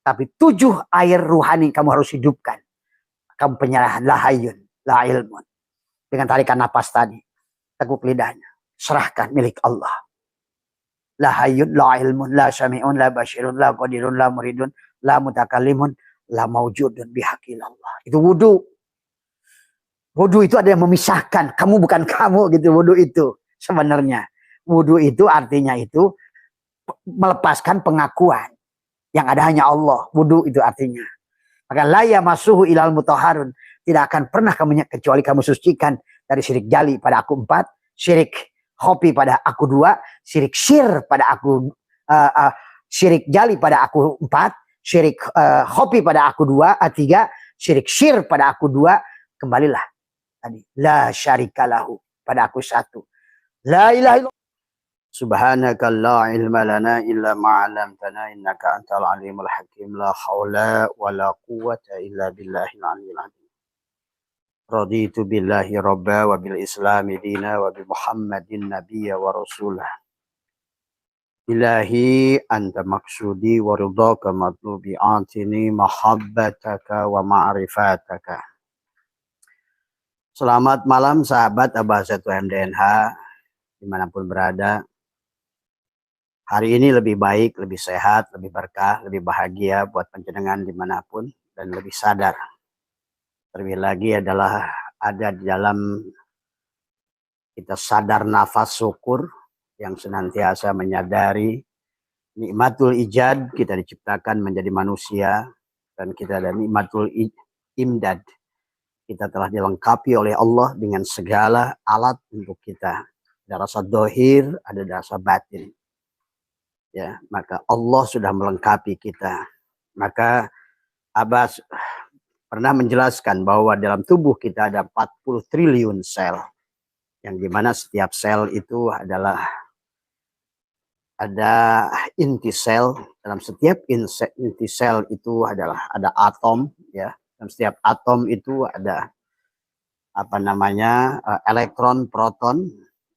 Tapi 7 air ruhani kamu harus hidupkan. Kamu penyerahan, la hayyun, la ilmun. Dengan tarikan napas tadi. Teguk lidahnya. Serahkan milik Allah. La hayyun, la ilmun, la syami'un, la basyirun, la qadirun, la muridun, la mutakallimun, la maujudun bihaqil Allah. Itu wudu. Wudu itu ada yang memisahkan. Kamu bukan kamu gitu. Wudu itu sebenarnya. Wudu itu artinya itu melepaskan pengakuan. Yang ada hanya Allah. Wudu itu artinya. Maka la yamassuhu ilal mutahharun. Tidak akan pernah kamu kecuali kamu sucikan dari syirik jali pada aku 4, syirik khofi pada aku 2, syirik syir pada aku syirik jali pada aku 4, syirik khofi pada aku 2, 3, syirik syir pada aku 2, kembalilah tadi la syarikalahu pada aku 1. La ilaha illallah. Subhanaka la ilma lana illa ma 'allamtana innaka antal alimul hakim. La haula wala quwwata illa billahil aliyyil azim. Raditu billahi rabba wa bil islami dina wa bi muhammadin nabiyya wa rasulah. Ilahi anta maksudi wa ridhaka matlubi atini mahabbataka wa ma'rifataka. Selamat malam sahabat Abah Satu MDNH dimanapun berada. Hari ini lebih baik, lebih sehat, lebih berkah, lebih bahagia buat panjenengan dimanapun dan lebih sadar. Terlebih lagi adalah ada di dalam kita sadar nafas syukur yang senantiasa menyadari nikmatul ijad, kita diciptakan menjadi manusia, dan kita ada nikmatul imdad, kita telah dilengkapi oleh Allah dengan segala alat untuk kita. Ada rasa dohir, ada rasa batin. Ya, maka Allah sudah melengkapi kita. Maka Abbas pernah menjelaskan bahwa dalam tubuh kita ada 40 triliun sel. Yang dimana setiap sel itu adalah ada inti sel. Dalam setiap inti sel itu adalah ada atom, ya. Dalam setiap atom itu ada elektron, proton.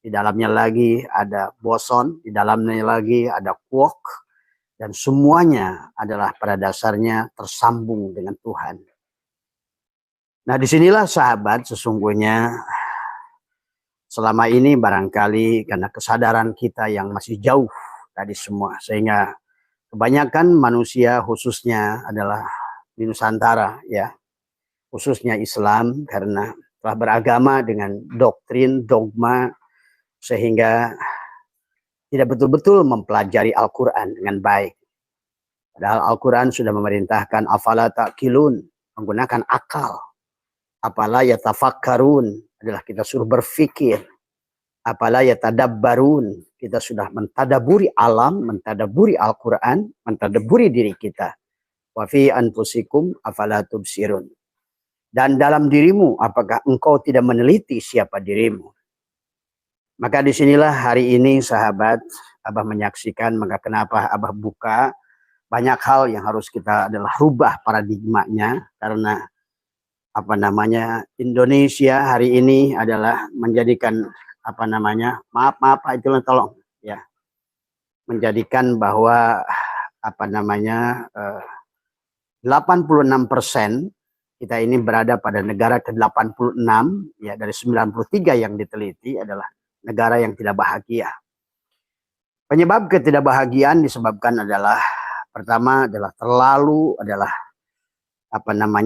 Di dalamnya lagi ada boson, di dalamnya lagi ada quark, dan semuanya adalah pada dasarnya tersambung dengan Tuhan. Nah, disinilah sahabat sesungguhnya selama ini barangkali karena kesadaran kita yang masih jauh tadi semua, sehingga kebanyakan manusia khususnya adalah di Nusantara, ya, khususnya Islam, karena telah beragama dengan doktrin, dogma, sehingga tidak betul-betul mempelajari Al-Quran dengan baik. Padahal Al-Quran sudah memerintahkan afala ta'qilun, menggunakan akal. Apala yatafakkarun, adalah kita suruh berfikir. Apala yatadabbarun, kita sudah mentadaburi alam, mentadaburi Al-Quran, mentadaburi diri kita. Wa fi anfusikum afala tubsirun. Dan dalam dirimu, apakah engkau tidak meneliti siapa dirimu? Maka disinilah hari ini sahabat, Abah menyaksikan, maka kenapa Abah buka banyak hal yang harus kita adalah rubah paradigmanya, karena Indonesia hari ini adalah menjadikan maaf itulah tolong ya, menjadikan bahwa 86% kita ini berada pada negara ke-86 ya, dari 93 yang diteliti adalah negara yang tidak bahagia. Penyebab ketidakbahagiaan disebabkan adalah pertama adalah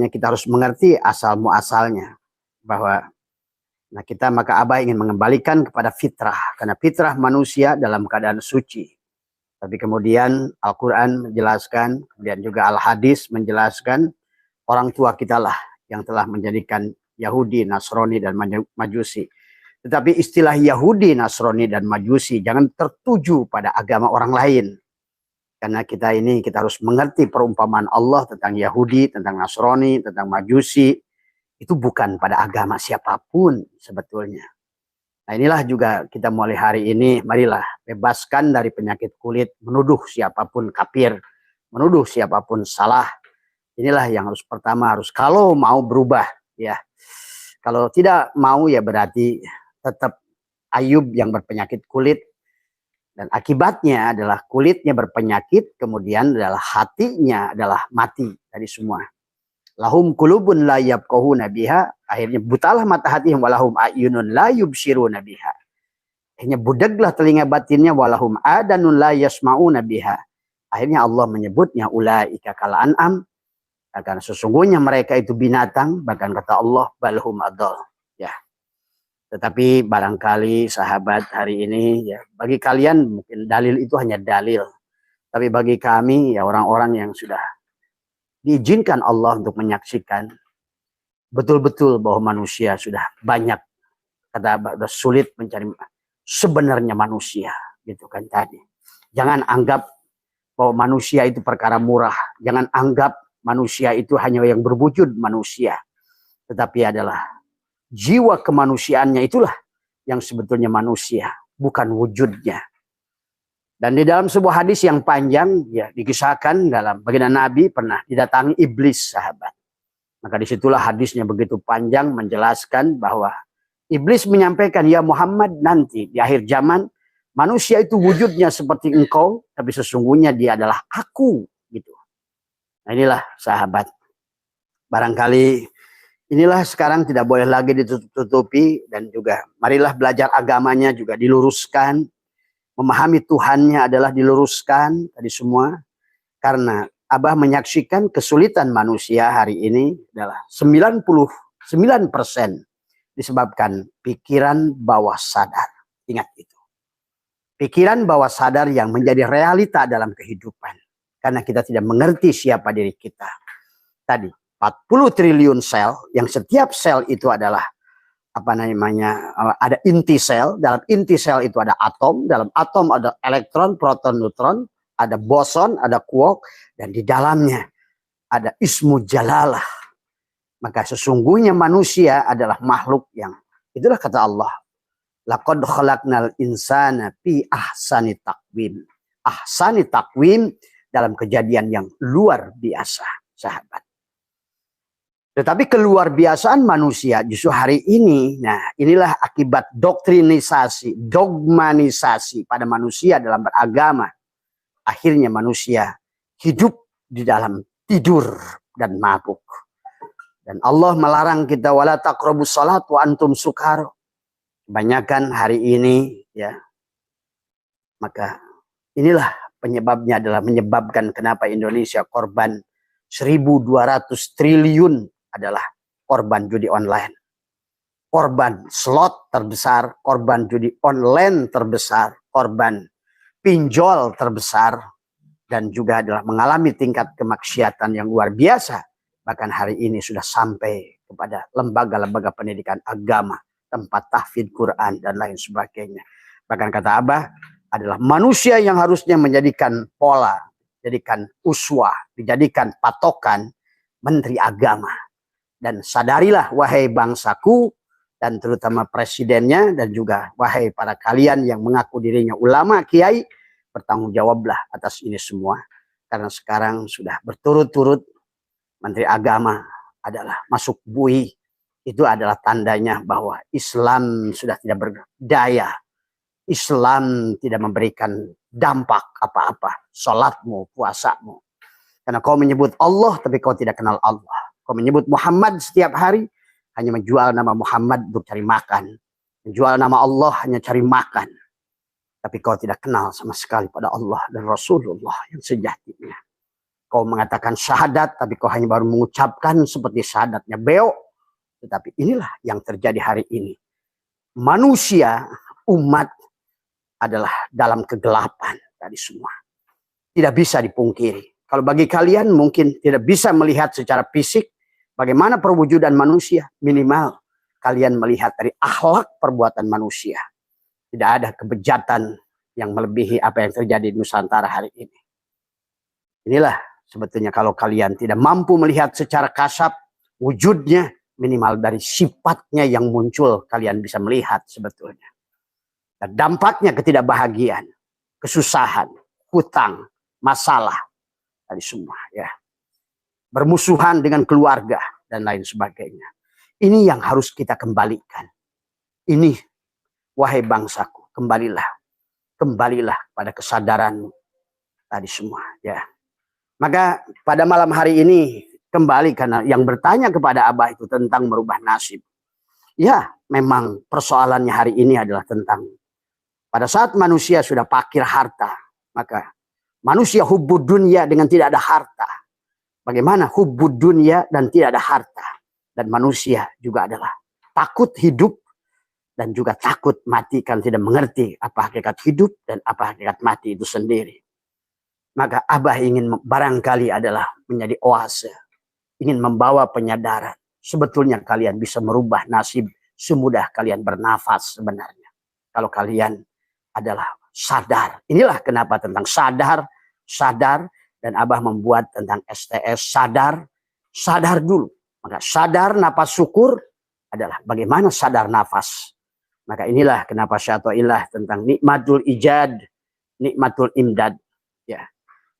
kita harus mengerti asal muasalnya, bahwa maka Abah ingin mengembalikan kepada fitrah, karena fitrah manusia dalam keadaan suci. Tapi kemudian Al-Quran menjelaskan, kemudian juga Al-Hadis menjelaskan, orang tua kita lah yang telah menjadikan Yahudi, Nasrani, dan Majusi. Tetapi istilah Yahudi, Nasrani, dan Majusi jangan tertuju pada agama orang lain. Karena kita harus mengerti perumpamaan Allah tentang Yahudi, tentang Nasrani, tentang Majusi. Itu bukan pada agama siapapun sebetulnya. Nah, inilah juga kita mulai hari ini, marilah bebaskan dari penyakit kulit, menuduh siapapun kafir, menuduh siapapun salah. Inilah yang harus kalau mau berubah, ya. Kalau tidak mau ya berarti tetap Ayub yang berpenyakit kulit, Dan akibatnya adalah kulitnya berpenyakit, kemudian adalah hatinya adalah mati dari semua. Lahum qulubun la yafqahuna biha, akhirnya butalah mata hatinya, walahum ayunun la yubsiruna biha. Akhirnya budeglah telinga batinnya, walahum adanun la yasmauna biha. Akhirnya Allah menyebutnya ulaika kal an'am, karena sesungguhnya mereka itu binatang, bahkan kata Allah balhum adall. Ya. Tetapi barangkali sahabat hari ini, ya, bagi kalian mungkin dalil itu hanya dalil. Tapi bagi kami, ya, orang-orang yang sudah diizinkan Allah untuk menyaksikan betul-betul bahwa manusia sudah banyak, kata sulit mencari sebenarnya manusia, gitu kan tadi. Jangan anggap bahwa manusia itu perkara murah. Jangan anggap manusia itu hanya yang berwujud manusia. Tetapi adalah jiwa kemanusiaannya itulah yang sebetulnya manusia, bukan wujudnya. Dan di dalam sebuah hadis yang panjang, ya, dikisahkan dalam baginda Nabi pernah didatangi iblis, sahabat. Maka disitulah hadisnya begitu panjang menjelaskan bahwa iblis menyampaikan, ya Muhammad, nanti di akhir zaman manusia itu wujudnya seperti engkau, tapi sesungguhnya dia adalah aku, gitu. Nah inilah sahabat, barangkali inilah sekarang tidak boleh lagi ditutupi, dan juga marilah belajar agamanya juga diluruskan, memahami Tuhannya adalah diluruskan tadi semua, karena Abah menyaksikan kesulitan manusia hari ini adalah 99% disebabkan pikiran bawah sadar. Ingat itu. Pikiran bawah sadar yang menjadi realita dalam kehidupan. Karena kita tidak mengerti siapa diri kita. Tadi 40 triliun sel, yang setiap sel itu adalah apa namanya, ada inti sel. Dalam inti sel itu ada atom, dalam atom ada elektron, proton, neutron, ada boson, ada quark, dan di dalamnya ada ismu jalalah. Maka sesungguhnya manusia adalah makhluk yang, itulah kata Allah, laqad khalaqnal insana fi ahsani taqwim. Ahsani taqwim dalam kejadian yang luar biasa, sahabat. Tetapi keluar biasaan manusia justru hari ini, nah inilah akibat doktrinisasi, dogmanisasi pada manusia dalam beragama. Akhirnya manusia hidup di dalam tidur dan mabuk. Dan Allah melarang kita, wala taqrabus shalat wa antum sukar. Kebanyakan hari ini, ya, maka inilah penyebabnya adalah menyebabkan kenapa Indonesia korban 1.200 triliun adalah korban judi online. Korban slot terbesar, korban judi online terbesar, korban pinjol terbesar, dan juga adalah mengalami tingkat kemaksiatan yang luar biasa. Bahkan hari ini sudah sampai kepada lembaga-lembaga pendidikan agama, tempat tahfidz Quran dan lain sebagainya. Bahkan kata Abah, adalah manusia yang harusnya menjadikan pola, dijadikan uswah, dijadikan patokan menteri agama. Dan sadarilah wahai bangsaku, dan terutama presidennya, dan juga wahai para kalian yang mengaku dirinya ulama, kiai, bertanggung jawablah atas ini semua. Karena sekarang sudah berturut-turut menteri agama adalah masuk bui. Itu adalah tandanya bahwa Islam sudah tidak berdaya. Islam tidak memberikan dampak apa-apa. Salatmu, puasamu. Karena kau menyebut Allah, tapi kau tidak kenal Allah. Kau menyebut Muhammad setiap hari, hanya menjual nama Muhammad untuk cari makan. Menjual nama Allah hanya cari makan. Tapi kau tidak kenal sama sekali pada Allah dan Rasulullah yang sejatinya. Kau mengatakan syahadat, tapi kau hanya baru mengucapkan seperti syahadatnya beo. Tetapi inilah yang terjadi hari ini. Manusia, umat adalah dalam kegelapan tadi semua. Tidak bisa dipungkiri. Kalau bagi kalian mungkin tidak bisa melihat secara fisik bagaimana perwujudan manusia, minimal kalian melihat dari akhlak perbuatan manusia. Tidak ada kebejatan yang melebihi apa yang terjadi di Nusantara hari ini. Inilah sebetulnya kalau kalian tidak mampu melihat secara kasat wujudnya, minimal dari sifatnya yang muncul kalian bisa melihat sebetulnya. Dan dampaknya ketidakbahagiaan, kesusahan, hutang, masalah, tadi semua ya. Bermusuhan dengan keluarga dan lain sebagainya. Ini yang harus kita kembalikan. Ini, wahai bangsaku, kembalilah. kembalilah pada kesadaranmu tadi semua, ya. Maka pada malam hari ini kembali, karena yang bertanya kepada Abah itu tentang merubah nasib. Ya, memang persoalannya hari ini adalah tentang pada saat manusia sudah fakir harta, maka manusia hubbud dunia dengan tidak ada harta. Bagaimana hubbud dunia dan tidak ada harta? Dan manusia juga adalah takut hidup dan juga takut mati, kan tidak mengerti apa hakikat hidup dan apa hakikat mati itu sendiri. Maka Abah ingin barangkali adalah menjadi oase, ingin membawa penyadaran. Sebetulnya kalian bisa merubah nasib semudah kalian bernafas sebenarnya. Kalau kalian adalah sadar. Inilah kenapa tentang sadar, dan Abah membuat tentang STS sadar dulu. Maka sadar nafas syukur adalah bagaimana sadar nafas. Maka inilah kenapa Syatoilah tentang nikmatul ijad, nikmatul imdad. Ya.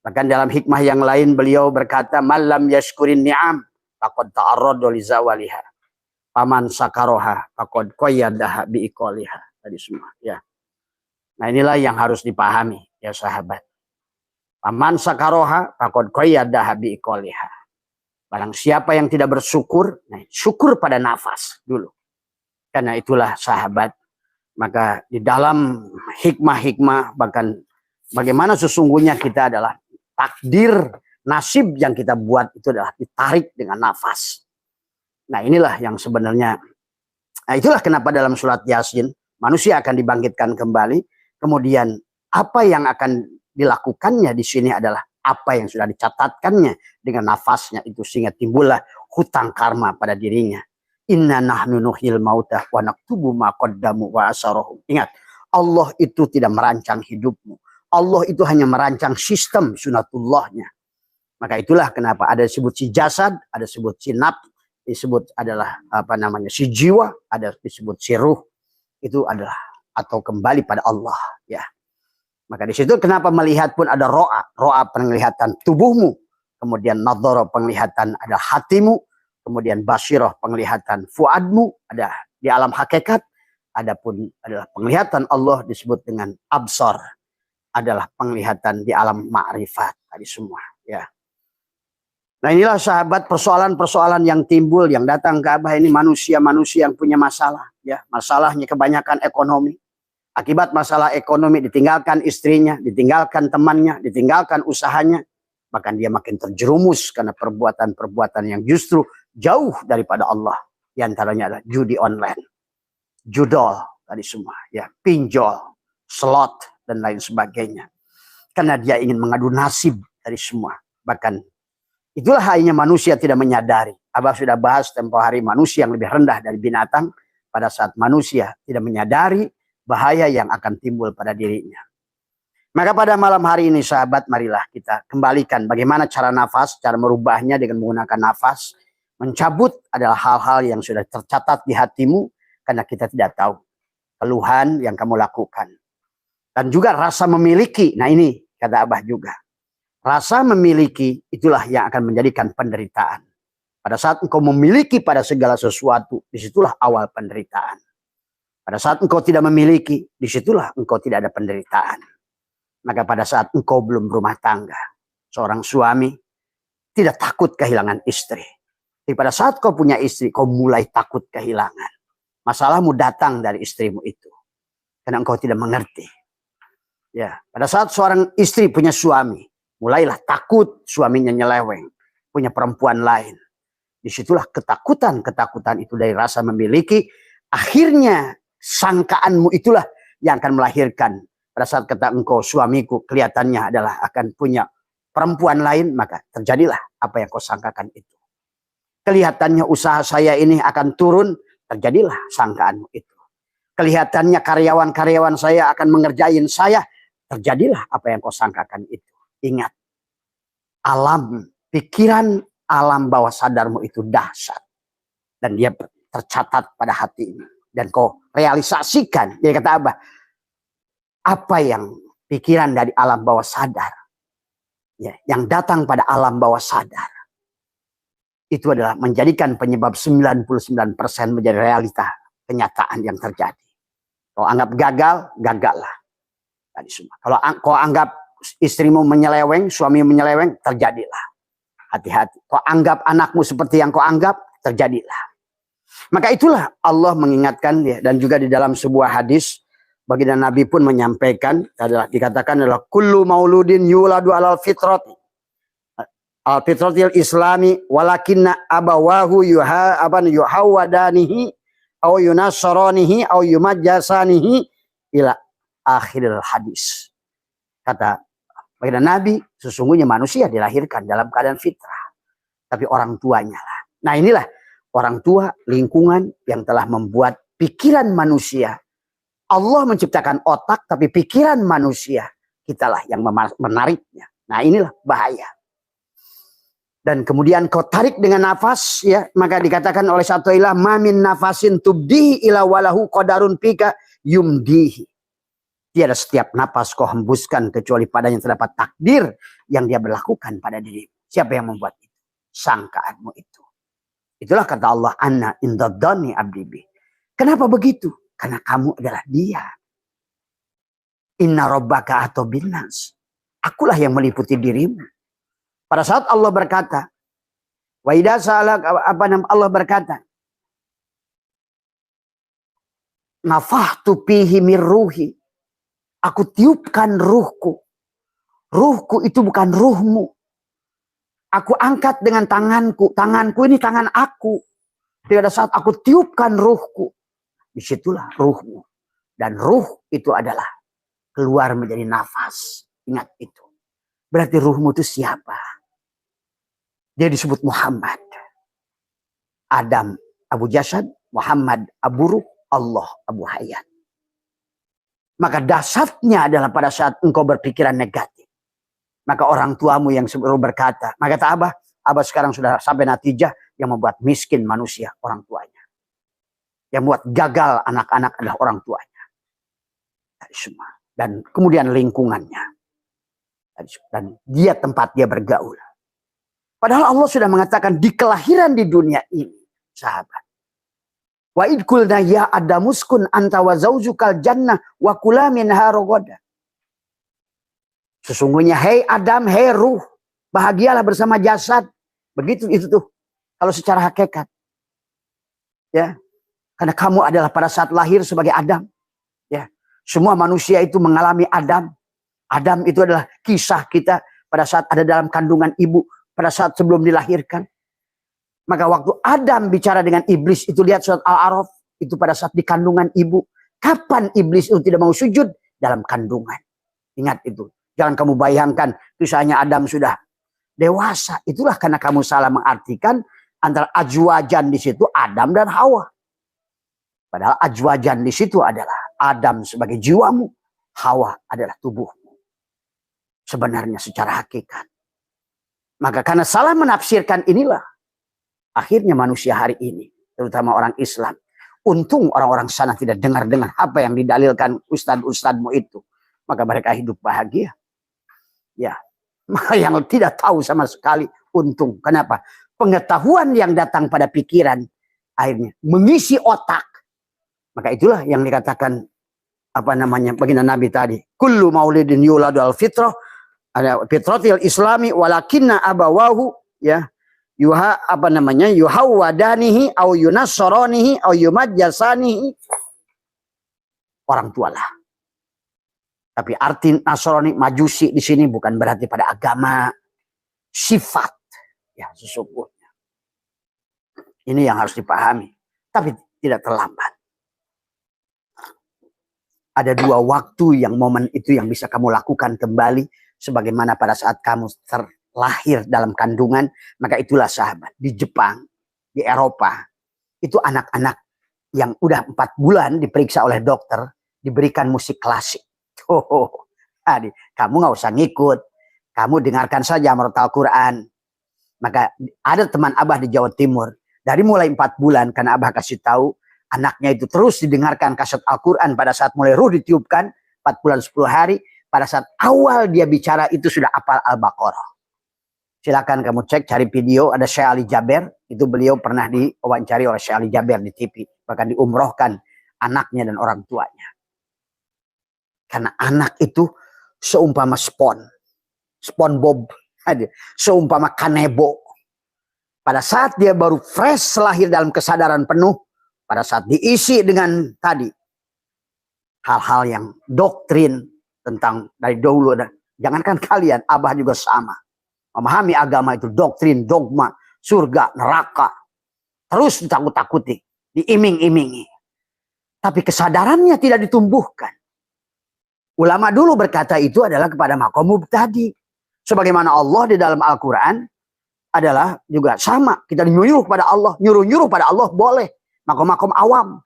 Bahkan dalam hikmah yang lain beliau berkata, malam yashkurin ni'am faqad ta'arrada li zawaliha. Paman sakaroha faqad qayyadaha biiqaliha. Tadi semua, ya. Nah, inilah yang harus dipahami, ya sahabat. Paman sakaroha faqad qayyadaha biiqaliha. Barang siapa yang tidak bersyukur, nah, syukur pada nafas dulu. Karena itulah sahabat, maka di dalam hikmah-hikmah, bahkan bagaimana sesungguhnya kita adalah takdir nasib yang kita buat itu adalah ditarik dengan nafas. Nah, inilah yang sebenarnya, nah itulah kenapa dalam surat Yasin manusia akan dibangkitkan kembali. Kemudian apa yang akan dilakukannya di sini adalah apa yang sudah dicatatkannya dengan nafasnya itu, sehingga timbullah hutang karma pada dirinya. Inna nahnu nuhyil mautah wa naktubu ma qaddamu wa asarahum. Ingat, Allah itu tidak merancang hidupmu. Allah itu hanya merancang sistem sunatullahnya. Maka itulah kenapa ada disebut si jasad, ada disebut si nafs, disebut adalah apa namanya si jiwa, ada disebut si ruh. Itu adalah atau kembali pada Allah, ya. Maka di situ kenapa melihat pun ada ro'a penglihatan tubuhmu, kemudian nadhara penglihatan ada hatimu, kemudian basyirah penglihatan fuadmu, ada di alam hakikat. Adapun adalah penglihatan Allah disebut dengan absar, adalah penglihatan di alam ma'rifat tadi semua, ya. Nah, inilah sahabat persoalan-persoalan yang timbul, yang datang ke Abah ini manusia-manusia yang punya masalah, ya. Masalahnya kebanyakan ekonomi. Akibat masalah ekonomi ditinggalkan istrinya, ditinggalkan temannya, ditinggalkan usahanya. Bahkan dia makin terjerumus karena perbuatan-perbuatan yang justru jauh daripada Allah. Di antaranya adalah judi online, judol tadi semua, ya, pinjol, slot, dan lain sebagainya. Karena dia ingin mengadu nasib dari semua. Bahkan itulah halnya manusia tidak menyadari. Abah sudah bahas tempo hari manusia yang lebih rendah dari binatang. Pada saat manusia tidak menyadari bahaya yang akan timbul pada dirinya. Maka pada malam hari ini sahabat, marilah kita kembalikan bagaimana cara nafas, cara merubahnya dengan menggunakan nafas. Mencabut adalah hal-hal yang sudah tercatat di hatimu karena kita tidak tahu keluhan yang kamu lakukan. Dan juga rasa memiliki. Nah, ini kata Abah juga. Rasa memiliki itulah yang akan menjadikan penderitaan. Pada saat engkau memiliki pada segala sesuatu, disitulah awal penderitaan. Pada saat engkau tidak memiliki, disitulah engkau tidak ada penderitaan. Maka pada saat engkau belum berumah tangga, seorang suami tidak takut kehilangan istri. Tapi pada saat kau punya istri, kau mulai takut kehilangan. Masalahmu datang dari istrimu itu. Karena engkau tidak mengerti. Ya, pada saat seorang istri punya suami, mulailah takut suaminya nyeleweng, punya perempuan lain. Disitulah ketakutan itu dari rasa memiliki. Akhirnya sangkaanmu itulah yang akan melahirkan. Pada saat kata engkau suamiku kelihatannya adalah akan punya perempuan lain, maka terjadilah apa yang kau sangkakan itu. Kelihatannya usaha saya ini akan turun, terjadilah sangkaanmu itu. Kelihatannya karyawan-karyawan saya akan mengerjain saya, terjadilah apa yang kau sangkakan itu. Ingat, alam pikiran, alam bawah sadarmu itu dahsyat. Dan dia tercatat pada hati ini. Dan kau realisasikan. Jadi kata Abah, apa yang pikiran dari alam bawah sadar, ya, yang datang pada alam bawah sadar, itu adalah menjadikan penyebab 99% menjadi realita kenyataan yang terjadi. Kau anggap gagal, gagallah. Tadi semua. Kalau kau anggap istrimu menyeleweng, suamimu menyeleweng, terjadilah. Hati-hati. Kau anggap anakmu seperti yang kau anggap, terjadilah. Maka itulah Allah mengingatkan dia. Dan juga di dalam sebuah hadis, baginda Nabi pun menyampaikan, dikatakan adalah kullu mauludin yuladu alal fitrati. Al fitratil islami walakinna abawahu yuhawadanihi au yunasaranihi au yumajjasanihi ila akhiril hadis. Kata baginda Nabi, sesungguhnya manusia dilahirkan dalam keadaan fitrah. Tapi orang tuanya lah. Nah inilah orang tua, lingkungan yang telah membuat pikiran manusia. Allah menciptakan otak, tapi pikiran manusia kitalah yang menariknya. Nah inilah bahaya. Dan kemudian kau tarik dengan nafas, ya, maka dikatakan oleh satu ilah, mamin nafasin tubdihi ila walahu qadarun pika yumdihi. Tiada setiap nafas kau hembuskan kecuali padanya terdapat takdir yang dia berlakukan pada diri. Siapa yang membuat itu? Sangkaanmu itu. Itulah kata Allah, anna indadani abdibi. Kenapa begitu? Karena kamu adalah dia. Inna rabbaka atau binas. Akulah yang meliputi dirimu. Pada saat Allah berkata, wa idza sa'alak Allah berkata, nafahtu fihi mir ruhi. Aku tiupkan ruhku. Ruhku itu bukan ruhmu. Aku angkat dengan tanganku. Tanganku ini tangan aku. Pada saat aku tiupkan ruhku, disitulah ruhmu. Dan ruh itu adalah keluar menjadi nafas. Ingat itu. Berarti ruhmu itu siapa? Dia disebut Muhammad. Adam Abu Jasad, Muhammad Abu Ruh, Allah Abu Hayat. Maka dasarnya adalah pada saat engkau berpikiran negatif. Maka orang tuamu yang sebelum berkata, maka kata Abah sekarang sudah sampai natijah yang membuat miskin manusia orang tuanya. Yang membuat gagal anak-anak adalah orang tuanya. Dari semua. Dan kemudian lingkungannya. Dan dia tempat dia bergaul. Padahal Allah sudah mengatakan di kelahiran di dunia ini, sahabat. Wa id qulna ya adamuskun anta wa zaujukal jannah wa kula minha ragadan. Sesungguhnya hei Adam, hei ruh, bahagialah bersama jasad. Begitu itu tuh kalau secara hakikat. Ya. Karena kamu adalah pada saat lahir sebagai Adam. Ya. Semua manusia itu mengalami Adam. Adam itu adalah kisah kita pada saat ada dalam kandungan ibu. Pada saat sebelum dilahirkan. Maka waktu Adam bicara dengan iblis. Itu lihat surat Al-A'raf. Itu pada saat di kandungan ibu. Kapan iblis itu tidak mau sujud? Dalam kandungan. Ingat itu. Jangan kamu bayangkan. Kisahnya Adam sudah dewasa. Itulah karena kamu salah mengartikan. Antara ajwajan di situ Adam dan Hawa. Padahal ajwajan di situ adalah Adam sebagai jiwamu. Hawa adalah tubuhmu. Sebenarnya secara hakikat. Maka karena salah menafsirkan inilah. Akhirnya manusia hari ini. Terutama orang Islam. Untung orang-orang sana tidak dengar-dengar apa yang didalilkan ustadz-ustadzmu itu. Maka mereka hidup bahagia. Ya. Maka yang tidak tahu sama sekali. Untung. Kenapa? Pengetahuan yang datang pada pikiran. Akhirnya mengisi otak. Maka itulah yang dikatakan. Apa namanya? Baginda Nabi tadi. Kullu maulidin yuladu al-fitrah. Ada fitratil islami walakinna abawahu ya yuhawadanihi au yunasaranihi au yumajjasanihi. Orang tua lah. Tapi arti Nasrani majusi di sini bukan berarti pada agama, sifat ya sesungguhnya. Ini yang harus dipahami, tapi tidak terlambat. Ada dua waktu yang momen itu yang bisa kamu lakukan kembali. Sebagaimana pada saat kamu terlahir dalam kandungan. Maka itulah sahabat. Di Jepang, di Eropa. Itu anak-anak yang udah 4 bulan diperiksa oleh dokter. Diberikan musik klasik. Kamu gak usah ngikut. Kamu dengarkan saja merotal Quran. Maka ada teman Abah di Jawa Timur. Dari mulai 4 bulan. Karena Abah kasih tahu. Anaknya itu terus didengarkan kaset Al-Quran. Pada saat mulai ruh ditiupkan. 4 bulan 10 hari. Pada saat awal dia bicara itu sudah hafal Al-Baqarah. Silakan kamu cek, cari video. Ada Syekh Ali Jaber. Itu beliau pernah diwawancari oleh Syekh Ali Jaber di TV. Bahkan diumrohkan anaknya dan orang tuanya. Karena anak itu seumpama SpongeBob, seumpama kanebo. Pada saat dia baru fresh lahir dalam kesadaran penuh, pada saat diisi dengan tadi hal-hal yang doktrin tentang dari dahulu, dan jangankan kalian, Abah juga sama. Memahami agama itu doktrin, dogma, surga, neraka, terus ditakut-takuti, diiming-imingi. Tapi kesadarannya tidak ditumbuhkan. Ulama dulu berkata itu adalah kepada makom mubtadi. Sebagaimana Allah di dalam Al-Quran adalah juga sama. Kita nyuruh pada Allah, nyuruh-nyuruh pada Allah boleh. Makom-makom awam.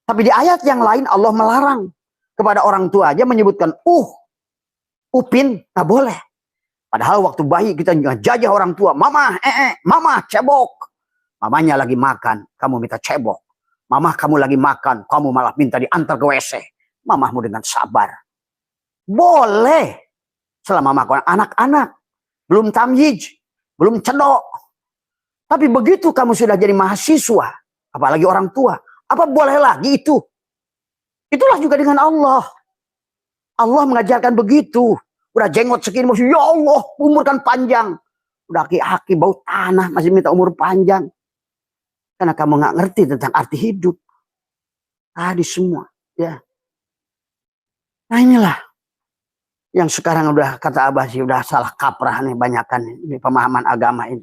Tapi di ayat yang lain Allah melarang. Kepada orang tua aja menyebutkan upin, nggak boleh. Padahal waktu bayi kita jajah orang tua. Mama, mama cebok. Mamanya lagi makan, kamu minta cebok. Mama kamu lagi makan, kamu malah minta diantar ke WC. Mamahmu dengan sabar. Boleh. Selama makan anak-anak. Belum tamyiz. Belum cedok. Tapi begitu kamu sudah jadi mahasiswa, apalagi orang tua, apa boleh lagi itu? Itulah juga dengan Allah. Allah mengajarkan begitu. Udah jenggot segini, masih ya Allah, umurkan panjang. Udah aki-aki bau tanah, masih minta umur panjang. Karena kamu nggak ngerti tentang arti hidup. Tadi semua, ya. Nah inilah yang sekarang udah kata Abah sih udah salah kaprah nih banyakan ini pemahaman agama ini.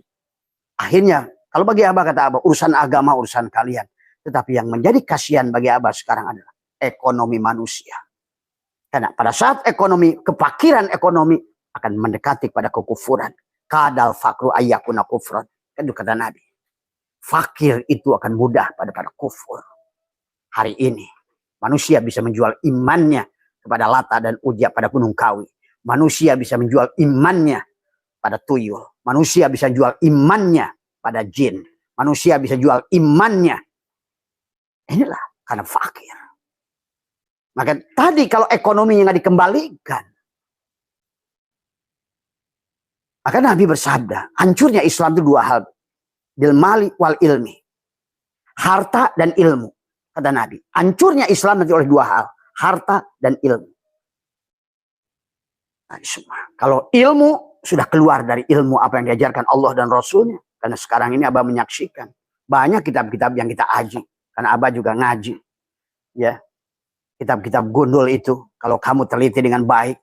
Akhirnya kalau bagi Abah kata Abah urusan agama urusan kalian. Tetapi yang menjadi kasihan bagi Abah sekarang adalah ekonomi manusia. Karena pada saat ekonomi kefakiran ekonomi akan mendekati pada kekufuran. Kadal fakru ayyakuna kufran. Itu kata Nabi. Fakir itu akan mudah pada kufur. Hari ini manusia bisa menjual imannya kepada Lata dan Ujja pada Gunung Kawi. Manusia bisa menjual imannya pada tuyul. Manusia bisa jual imannya pada jin. Manusia bisa jual imannya. Inilah karena fakir. Maka tadi kalau ekonominya nggak dikembalikan, maka Nabi bersabda, hancurnya Islam itu dua hal. Bil mali wal ilmi. Harta dan ilmu. Kata Nabi, hancurnya Islam nanti oleh dua hal. Harta dan ilmu. Nah, semua. Kalau ilmu sudah keluar dari ilmu apa yang diajarkan Allah dan Rasulnya. Karena sekarang ini Abah menyaksikan. Banyak kitab-kitab yang kita aji. Karena Abah juga ngaji. Ya, kitab-kitab gundul itu. Kalau kamu teliti dengan baik.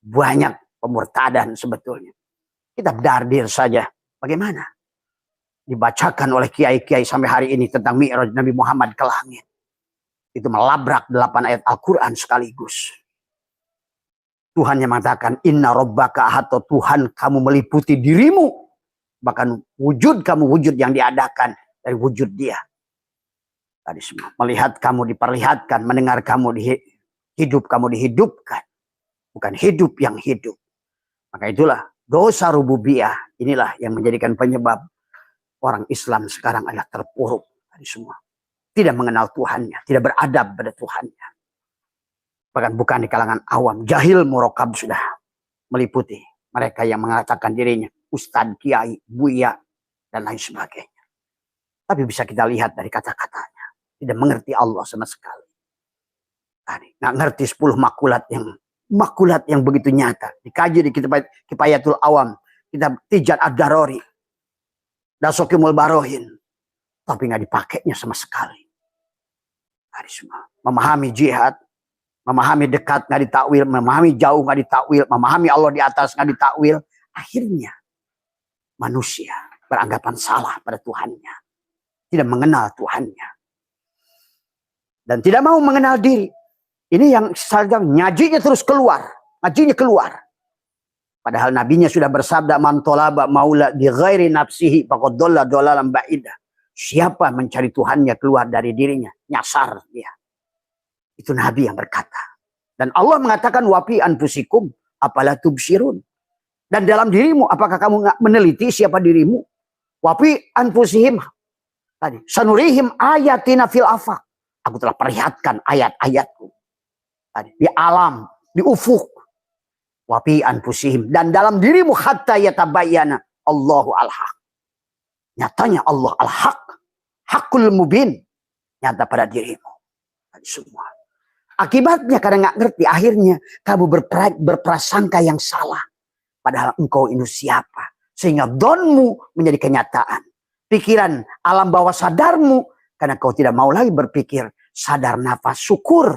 Banyak pemurtadan sebetulnya. Kitab Dardir saja. Bagaimana? Dibacakan oleh kiai-kiai sampai hari ini tentang Mi'raj Nabi Muhammad ke langit. Itu melabrak 8 ayat Al-Quran sekaligus. Tuhan yang mengatakan, Inna Rabbaka atau Tuhan kamu meliputi dirimu. Bahkan wujud kamu wujud yang diadakan dari wujud dia. Tadi semua. Melihat kamu diperlihatkan, mendengar kamu hidup kamu dihidupkan. Bukan hidup yang hidup. Maka itulah dosa rububiyah. Inilah yang menjadikan penyebab orang Islam sekarang adalah terpuruk. Tadi semua. Tidak mengenal Tuhannya. Tidak beradab pada Tuhannya. Bahkan bukan di kalangan awam. Jahil murokab sudah meliputi. Mereka yang mengatakan dirinya. Ustadz, kiai, buya. Dan lain sebagainya. Tapi bisa kita lihat dari kata-katanya. Tidak mengerti Allah sama sekali. Tadi. Nggak ngerti 10 makulat yang begitu nyata. Dikaji di kitab Kifayatul Awam. Kitab Tijat Ad-Darori. Dasokimul Barohin. Tapi nggak dipakainya sama sekali. Tadi semua. Memahami jihad. Memahami dekat nggak ditakwil. Memahami jauh nggak ditakwil. Memahami Allah di atas nggak ditakwil. Akhirnya manusia beranggapan salah pada Tuhannya. Tidak mengenal Tuhannya. Dan tidak mau mengenal diri. Ini yang sedang nyajinya terus keluar. Ngajinya keluar. Padahal nabinya sudah bersabda. Man tolaba maula di ghairi nafsihi. Faqad dolla dolalan ba'idah. Siapa mencari Tuhannya keluar dari dirinya. Nyasar dia. Itu Nabi yang berkata. Dan Allah mengatakan. Wafi anfusikum. Apalah tubsirun. Dan dalam dirimu. Apakah kamu nggak meneliti siapa dirimu. Wafi anfusihim. Tadi. Sanurihim ayatina fil afaq. Aku telah perlihatkan ayat-ayatku. Tadi. Di alam. Di ufuk. Wafi anfusihim. Dan dalam dirimu. Hatta yatabayyana. Allahu al-haq. Nyatanya Allah al-haq. Hakul mubin. Nyata pada dirimu. Tadi semua. Akibatnya karena nggak ngerti, akhirnya kamu berprasangka yang salah. Padahal engkau ini siapa? Sehingga donmu menjadi kenyataan. Pikiran alam bawah sadarmu, karena kau tidak mau lagi berpikir sadar nafas syukur.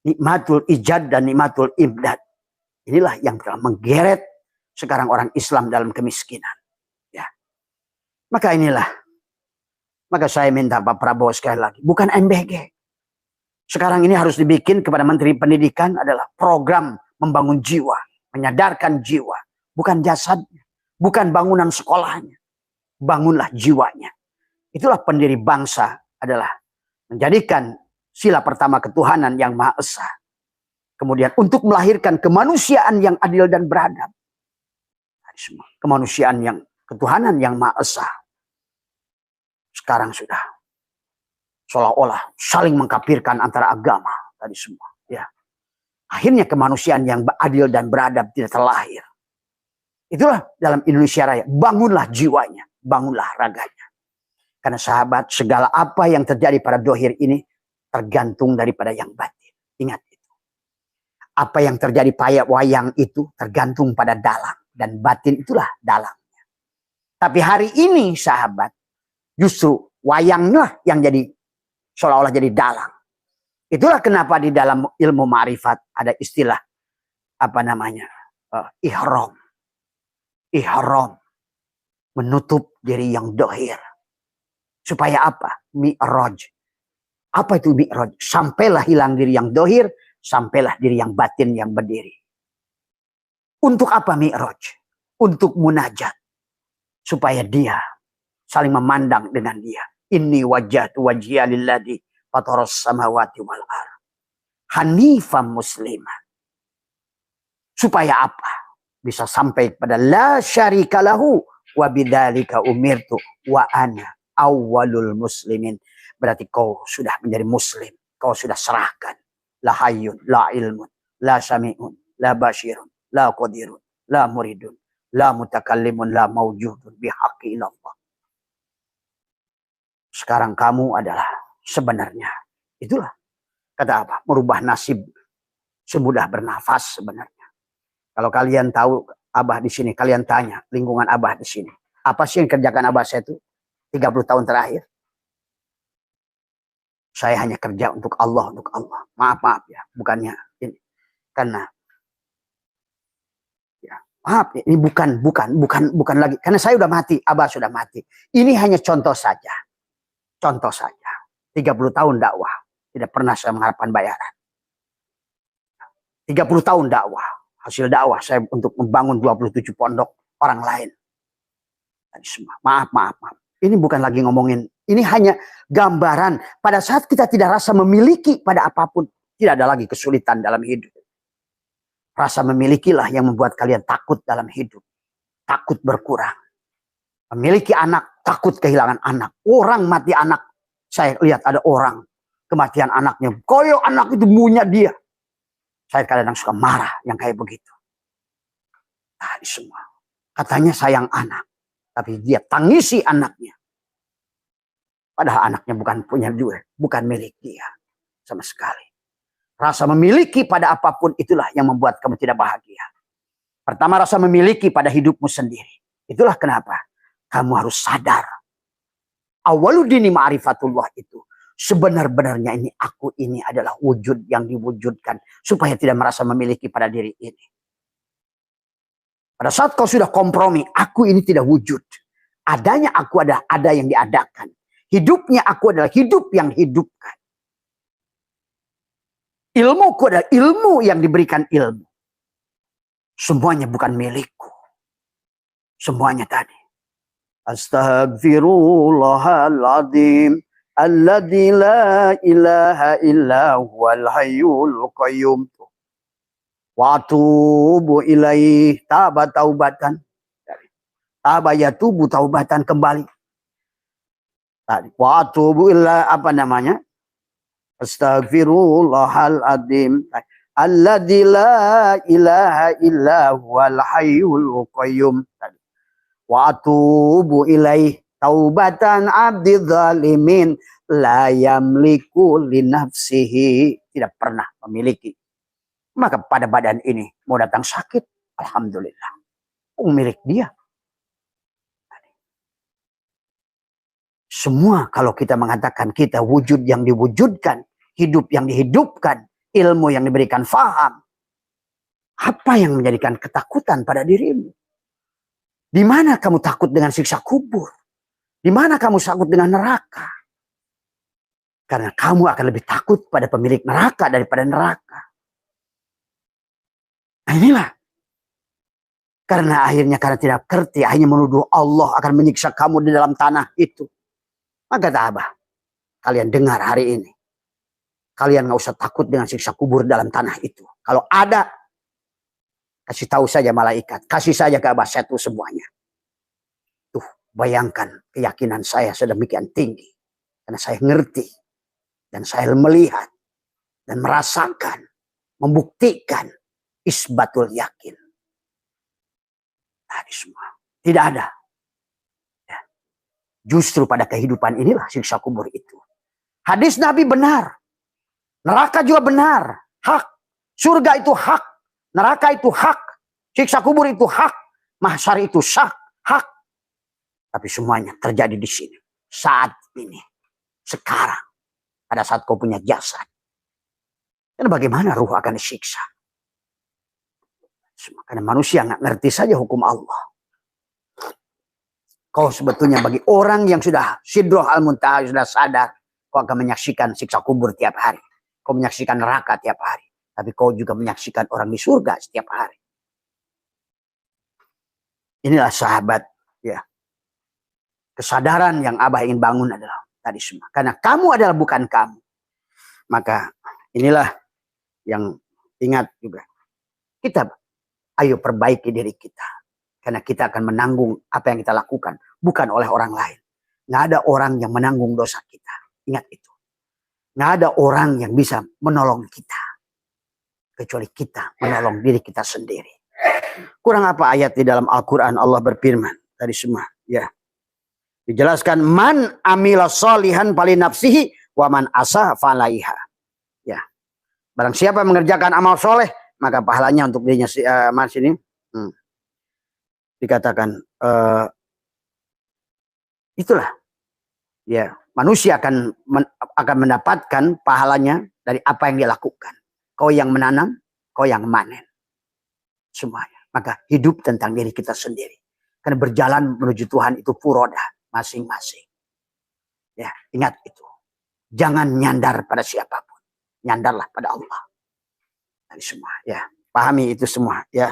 Nikmatul ijad dan nikmatul imdad. Inilah yang telah menggeret sekarang orang Islam dalam kemiskinan. Ya. Maka saya minta Pak Prabowo sekali lagi, bukan MBG. Sekarang ini harus dibikin kepada Menteri Pendidikan adalah program membangun jiwa, menyadarkan jiwa, bukan jasadnya, bukan bangunan sekolahnya. Bangunlah jiwanya. Itulah pendiri bangsa adalah menjadikan sila pertama ketuhanan yang Maha Esa. Kemudian untuk melahirkan kemanusiaan yang adil dan beradab. Kemanusiaan yang ketuhanan yang Maha Esa. Sekarang sudah seolah-olah saling mengkafirkan antara agama tadi semua. Ya. Akhirnya kemanusiaan yang adil dan beradab tidak terlahir. Itulah dalam Indonesia Raya. Bangunlah jiwanya, bangunlah raganya. Karena sahabat, segala apa yang terjadi pada dohir ini tergantung daripada yang batin. Ingat itu. Apa yang terjadi pada wayang itu tergantung pada dalang. Dan batin itulah dalangnya. Tapi hari ini sahabat, justru wayangnya yang jadi seolah-olah jadi dalang. Itulah kenapa di dalam ilmu ma'rifat ada istilah apa namanya? Ihram. Ihram. Menutup diri yang dohir. Supaya apa? Mi'raj. Apa itu mi'raj? Sampailah hilang diri yang dohir, sampailah diri yang batin yang berdiri. Untuk apa mi'raj? Untuk munajat. Supaya dia saling memandang dengan dia. Inni wajjahtu wajhiya lilladzi fataras samawati wal ardh hanifan musliman. Supaya apa? Bisa sampai kepada la syarika lahu wa bidzalika umirtu wa ana awwalul muslimin. Berarti kau sudah menjadi muslim. Kau sudah serahkan. La hayyun, la ilmun, la sami'un, la basyirun, la qadirun, la muridun, la mutakallimun, la mawjudun bihaqqi ilallah. Sekarang kamu adalah sebenarnya. Itulah. Kata apa? Merubah nasib semudah bernafas sebenarnya. Kalau kalian tahu Abah di sini, kalian tanya lingkungan Abah di sini. Apa sih yang kerjakan Abah saya itu 30 tahun terakhir? Saya hanya kerja untuk Allah, untuk Allah. Maaf ya, bukannya ini. Karena ya, maaf, ini bukan lagi. Karena saya sudah mati, Abah sudah mati. Ini hanya contoh saja. Contoh saja. 30 tahun dakwah. Tidak pernah saya mengharapkan bayaran. 30 tahun dakwah. Hasil dakwah saya untuk membangun 27 pondok orang lain. Maaf. Ini bukan lagi ngomongin. Ini hanya gambaran. Pada saat kita tidak rasa memiliki pada apapun. Tidak ada lagi kesulitan dalam hidup. Rasa memilikilah yang membuat kalian takut dalam hidup. Takut berkurang. Memiliki anak, takut kehilangan anak. Orang mati anak. Saya lihat ada orang. Kematian anaknya. Koyo anak itu punya dia. Saya kadang suka marah yang kayak begitu. Tadi semua. Katanya sayang anak. Tapi dia tangisi anaknya. Padahal anaknya bukan punya dia. Bukan milik dia. Sama sekali. Rasa memiliki pada apapun itulah yang membuat kamu tidak bahagia. Pertama, rasa memiliki pada hidupmu sendiri. Itulah kenapa kamu harus sadar. Awaludini ma'rifatullah itu. Sebenar-benarnya ini aku ini adalah wujud yang diwujudkan. Supaya tidak merasa memiliki pada diri ini. Pada saat kau sudah kompromi. Aku ini tidak wujud. Adanya aku adalah ada yang diadakan. Hidupnya aku adalah hidup yang hidupkan. Ilmuku adalah ilmu yang diberikan ilmu. Semuanya bukan milikku. Semuanya tadi. Astaghfirullahaladzim. Alladzi la ilaha illa huwal hayyul qayyum. Wa atubu ilaih. Taubatan. Tabayatubu taubatan kembali. Wa atubu ilaih apa namanya? Astaghfirullahaladzim. Alladzi la ilaha illa huwal hayyul qayyum. Wa atubu ilaih taubatan abdi zalimin la yamliku linafsihi, tidak pernah memiliki. Maka pada badan ini mau datang sakit, alhamdulillah, milik dia. Semua kalau kita mengatakan kita wujud yang diwujudkan, hidup yang dihidupkan, ilmu yang diberikan faham, apa yang menjadikan ketakutan pada dirimu? Di mana kamu takut dengan siksa kubur? Di mana kamu takut dengan neraka? Karena kamu akan lebih takut pada pemilik neraka daripada neraka. Nah inilah. Karena akhirnya karena tidak kerti, akhirnya menuduh Allah akan menyiksa kamu di dalam tanah itu. Maka kata Abah, kalian dengar hari ini. Kalian nggak usah takut dengan siksa kubur dalam tanah itu. Kalau ada, kasih tahu saja malaikat. Kasih saja ke Abah Setu semuanya. Tuh, bayangkan keyakinan saya sedemikian tinggi. Karena saya ngerti. Dan saya melihat. Dan merasakan. Membuktikan. Isbatul yakin. Tadi semua. Tidak ada. Ya. Justru pada kehidupan inilah siksa kubur itu. Hadis Nabi benar. Neraka juga benar. Hak. Surga itu hak. Neraka itu hak. Siksa kubur itu hak. Mahsyar itu sah. Hak. Tapi semuanya terjadi di sini. Saat ini. Sekarang. Pada saat kau punya jasad. Dan bagaimana ruh akan disiksa? Karena manusia nggak ngerti saja hukum Allah. Kau sebetulnya bagi orang yang sudah sidroh al-muntaha, sudah sadar, kau akan menyaksikan siksa kubur tiap hari. Kau menyaksikan neraka tiap hari. Tapi kau juga menyaksikan orang di surga setiap hari. Inilah sahabat, ya. Kesadaran yang Abah ingin bangun adalah tadi semua. Karena kamu adalah bukan kamu. Maka inilah yang ingat juga. Kita ayo perbaiki diri kita. Karena kita akan menanggung apa yang kita lakukan. Bukan oleh orang lain. Nggak ada orang yang menanggung dosa kita. Ingat itu. Nggak ada orang yang bisa menolong kita. Kecuali kita menolong diri kita sendiri. Kurang apa ayat di dalam Al-Quran Allah berfirman. Tadi semua. Ya. Dijelaskan. Man amila solihan pali nafsihi. Wa man asa falaiha. Ya. Barang siapa mengerjakan amal soleh. Maka pahalanya untuk dirinya mas ini dikatakan itulah ya manusia akan mendapatkan pahalanya dari apa yang dia lakukan. Kau yang menanam, kau yang manen semuanya. Maka hidup tentang diri kita sendiri. Karena berjalan menuju Tuhan itu furoda masing-masing. Ya ingat itu. Jangan nyandar pada siapapun. Nyandarlah pada Allah. Tadi semua ya pahami itu semua ya.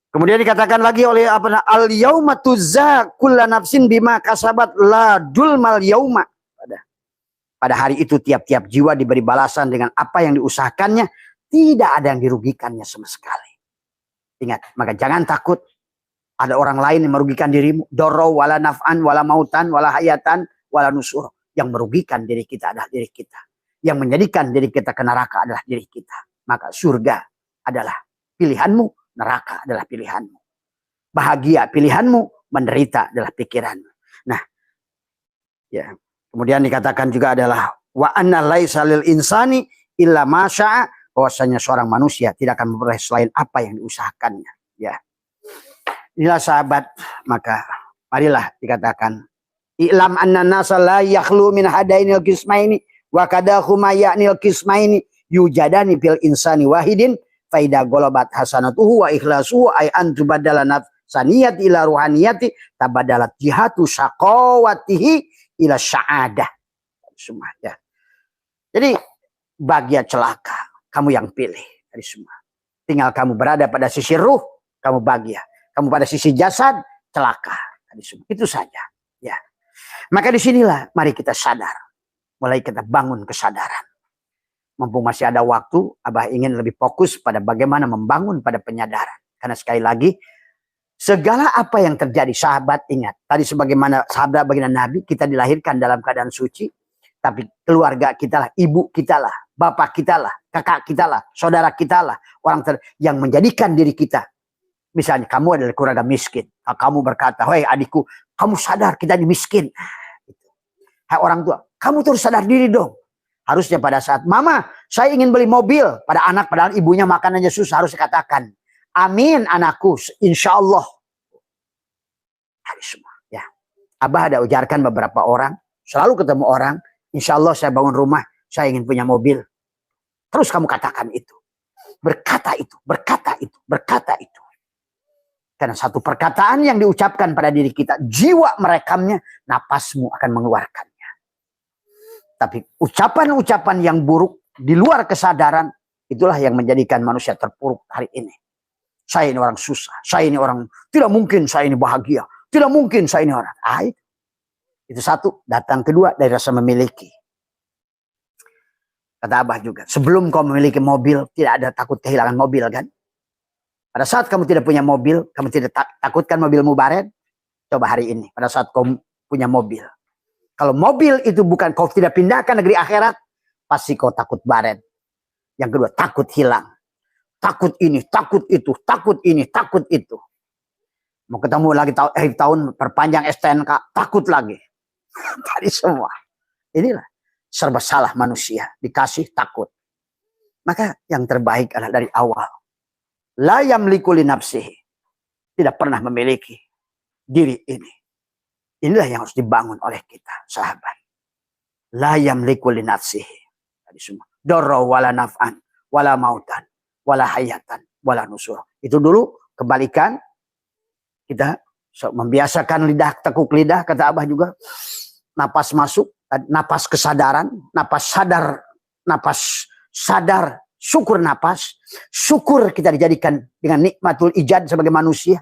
Kemudian dikatakan lagi oleh al yauma tuzza kullu nafsin bima kasabat la dulmal yauma. Pada hari itu tiap-tiap jiwa diberi balasan dengan apa yang diusahakannya, tidak ada yang dirugikannya sama sekali. Ingat, maka jangan takut ada orang lain yang merugikan dirimu. Dorro wala naf'an wala mautan wala hayatan wala nusur. Yang merugikan diri kita adalah diri kita. Yang menjadikan diri kita ke neraka adalah diri kita. Maka surga adalah pilihanmu, neraka adalah pilihanmu. Bahagia pilihanmu, menderita adalah pikiranmu. Nah, ya. Kemudian dikatakan juga adalah wa anna laisa lil insani illa ma syaa, bahwasanya seorang manusia tidak akan memperoleh selain apa yang diusahakannya. Ya. Inilah sahabat, maka marilah dikatakan i'lam anna nasa la yakhlu min hadainil qismaini wa kadahuma ya'nil qismaini yujadani fil insani wahidin faida golabat hasanatuhu wa ikhlasuhu ay antubadalanat saniyat ila ruhaniyati tabadalat jihatu syaqawatihi ila sya'adah. Semua ya. Jadi bahagia celaka kamu yang pilih dari semua. Tinggal kamu berada pada sisi ruh, kamu bahagia. Kamu pada sisi jasad, celaka. Dari semua. Itu saja. Ya. Maka disinilah mari kita sadar. Mulai kita bangun kesadaran. Mumpung masih ada waktu, Abah ingin lebih fokus pada bagaimana membangun pada penyadaran. Karena sekali lagi, segala apa yang terjadi, sahabat ingat. Tadi sebagaimana sahabat baginda Nabi, kita dilahirkan dalam keadaan suci. Tapi keluarga kita lah, ibu kita lah, bapak kita lah, kakak kita lah, saudara kita lah. Orang yang menjadikan diri kita. Misalnya kamu adalah keluarga miskin. Kamu berkata, hei adikku, kamu sadar kita ini miskin. Hai orang tua, kamu terus sadar diri dong. Harusnya pada saat, mama, saya ingin beli mobil. Pada anak, padahal ibunya makan aja susah, harus dikatakan, amin anakku, insya Allah. Hari semua. Ya. Abah ada ujarkan beberapa orang, selalu ketemu orang, insya Allah saya bangun rumah, saya ingin punya mobil. Terus kamu katakan itu. Berkata itu, berkata itu, berkata itu. Karena satu perkataan yang diucapkan pada diri kita, jiwa merekamnya, napasmu akan mengeluarkannya. Tapi ucapan-ucapan yang buruk di luar kesadaran, itulah yang menjadikan manusia terpuruk hari ini. Saya ini orang susah, saya ini orang, tidak mungkin saya ini bahagia, tidak mungkin saya ini orang. Itu satu. Datang kedua dari rasa memiliki. Kata Abah juga, sebelum kau memiliki mobil, tidak ada takut kehilangan mobil kan? Pada saat kamu tidak punya mobil, kamu tidak takutkan mobilmu baret? Coba hari ini, pada saat kau punya mobil. Kalau mobil itu bukan kau tidak pindahkan negeri akhirat, pasti kau takut baret. Yang kedua, takut hilang. Takut ini, takut itu, takut ini, takut itu. Mau ketemu lagi akhir tahun, perpanjang STNK, takut lagi. Tadi semua. Inilah serba salah manusia, dikasih takut. Maka yang terbaik adalah dari awal. La yamliku li nafsihi. Tidak pernah memiliki diri ini. Inilah yang harus dibangun oleh kita, sahabat. La yamliku li nafsihi. Tadi semua. Darra wala naf'an, wala mautan, wala hayatan, wala nusur. Itu dulu kebalikan. Kita membiasakan lidah, tekuk lidah, kata Abah juga. Napas masuk, napas kesadaran, napas sadar, syukur napas, syukur kita dijadikan dengan nikmatul ijad sebagai manusia.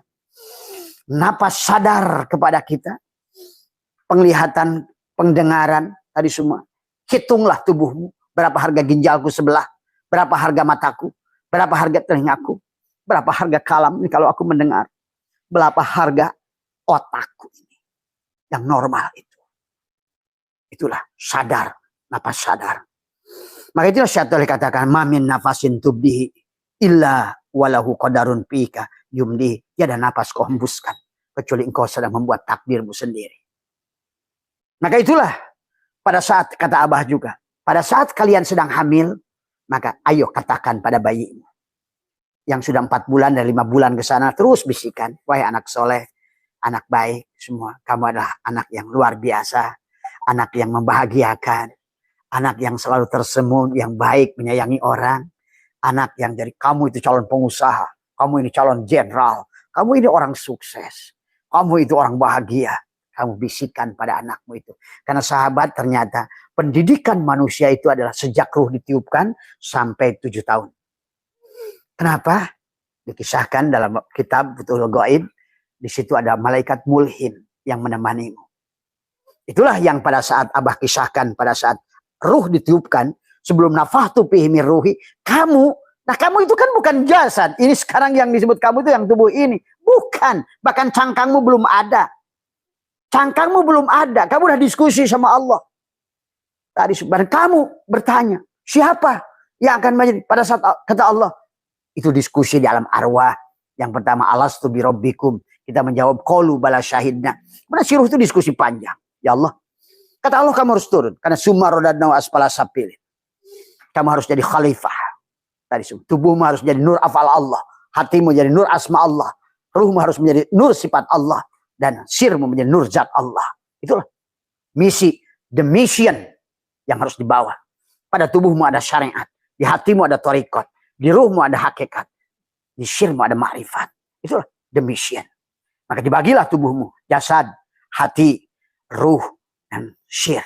Napas sadar kepada kita, penglihatan, pendengaran, tadi semua. Hitunglah tubuhmu, berapa harga ginjalku sebelah, berapa harga mataku, berapa harga telingaku, berapa harga kalam ini kalau aku mendengar, berapa harga otakku ini yang normal itu. Itulah sadar, napas sadar. Maka itulah syaitan katakan, mamin nafasin tubdihi illa walahu qadarun pika yumdihi. Tiada napas kau hembuskan kecuali engkau sedang membuat takdirmu sendiri. Maka itulah pada saat, kata Abah juga, pada saat kalian sedang hamil, maka ayo katakan pada bayimu yang sudah 4 bulan dan 5 bulan ke sana, terus bisikan, wahai anak soleh, anak baik semua, kamu adalah anak yang luar biasa, anak yang membahagiakan, anak yang selalu tersenyum, yang baik, menyayangi orang. Anak yang dari kamu itu calon pengusaha. Kamu ini calon jenderal. Kamu ini orang sukses. Kamu itu orang bahagia. Kamu bisikan pada anakmu itu. Karena sahabat, ternyata pendidikan manusia itu adalah sejak ruh ditiupkan sampai 7 tahun. Kenapa? Dikisahkan dalam kitab Futhul Ghaib. Di situ ada malaikat mulhin yang menemanimu. Itulah yang pada saat Abah kisahkan, pada saat ruh ditiupkan, sebelum nafahtu fihi min ruhi, kamu itu kan bukan jasad. Ini sekarang yang disebut kamu itu yang tubuh ini. Bukan. Bahkan cangkangmu belum ada. Cangkangmu belum ada. Kamu udah diskusi sama Allah. Tadi kamu bertanya, siapa yang akan menjadi? Pada saat kata Allah, itu diskusi di alam arwah. Yang pertama, alastu bi rabbikum. Kita menjawab, qalu bala syahidna. Mana si ruh itu diskusi panjang. Ya Allah, kata Allah, kamu harus turun. Karena summa rodadna asfala sapilin. Kamu harus jadi khalifah. Tadi tubuhmu harus jadi nur afal Allah. Hatimu jadi nur asma Allah. Ruhmu harus menjadi nur sifat Allah. Dan sirmu menjadi nur zat Allah. Itulah misi, the mission yang harus dibawa. Pada tubuhmu ada syariat. Di hatimu ada thariqat. Di ruhmu ada hakikat. Di sirmu ada ma'rifat. Itulah the mission. Maka dibagilah tubuhmu. Jasad, hati, ruh, dan syir.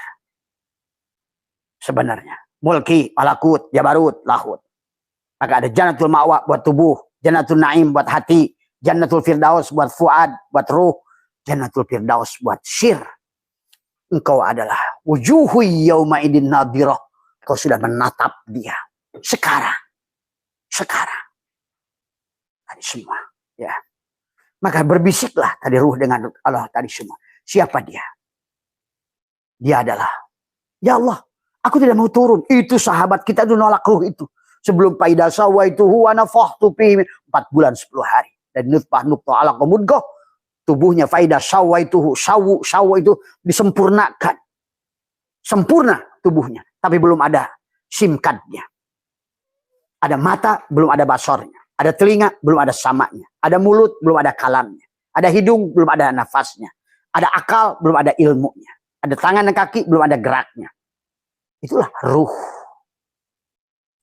Sebenarnya. Mulki, malakut, jabarut, lahut. Maka ada jannatul ma'wa buat tubuh. Jannatul na'im buat hati. Jannatul firdaus buat fuad, buat ruh. Jannatul firdaus buat syir. Engkau adalah wujuhu yawma idin nadirah. Kau sudah menatap dia. Sekarang. Tadi semua. Ya. Maka berbisiklah tadi ruh dengan Allah tadi semua. Siapa dia? Dia adalah, ya Allah, aku tidak mau turun. Itu sahabat kita itu nolak ruh itu. Sebelum faida sawaituhu wa nafahtu fihi 4 bulan 10 hari. Dan nutfah ala mudghah, tubuhnya faida sawaituhu, sawu itu disempurnakan. Sempurna tubuhnya, tapi belum ada SIM card-nya. Ada mata, belum ada basornya. Ada telinga, belum ada samanya. Ada mulut, belum ada kalamnya. Ada hidung, belum ada nafasnya. Ada akal, belum ada ilmunya. Ada tangan dan kaki, belum ada geraknya. Itulah ruh.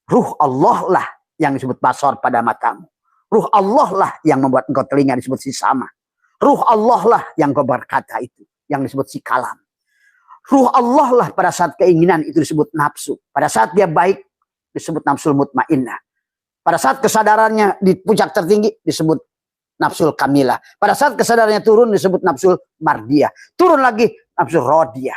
Ruh Allah lah yang disebut basor pada matamu. Ruh Allah lah yang membuat engkau telinga disebut si sama. Ruh Allah lah yang engkau berkata itu, yang disebut si kalam. Ruh Allah lah pada saat keinginan itu disebut nafsu. Pada saat dia baik disebut nafsul mutmainnah. Pada saat kesadarannya di puncak tertinggi disebut nafsul kamilah. Pada saat kesadarannya turun disebut nafsul mardiyah. Turun lagi nafsul rodiyah.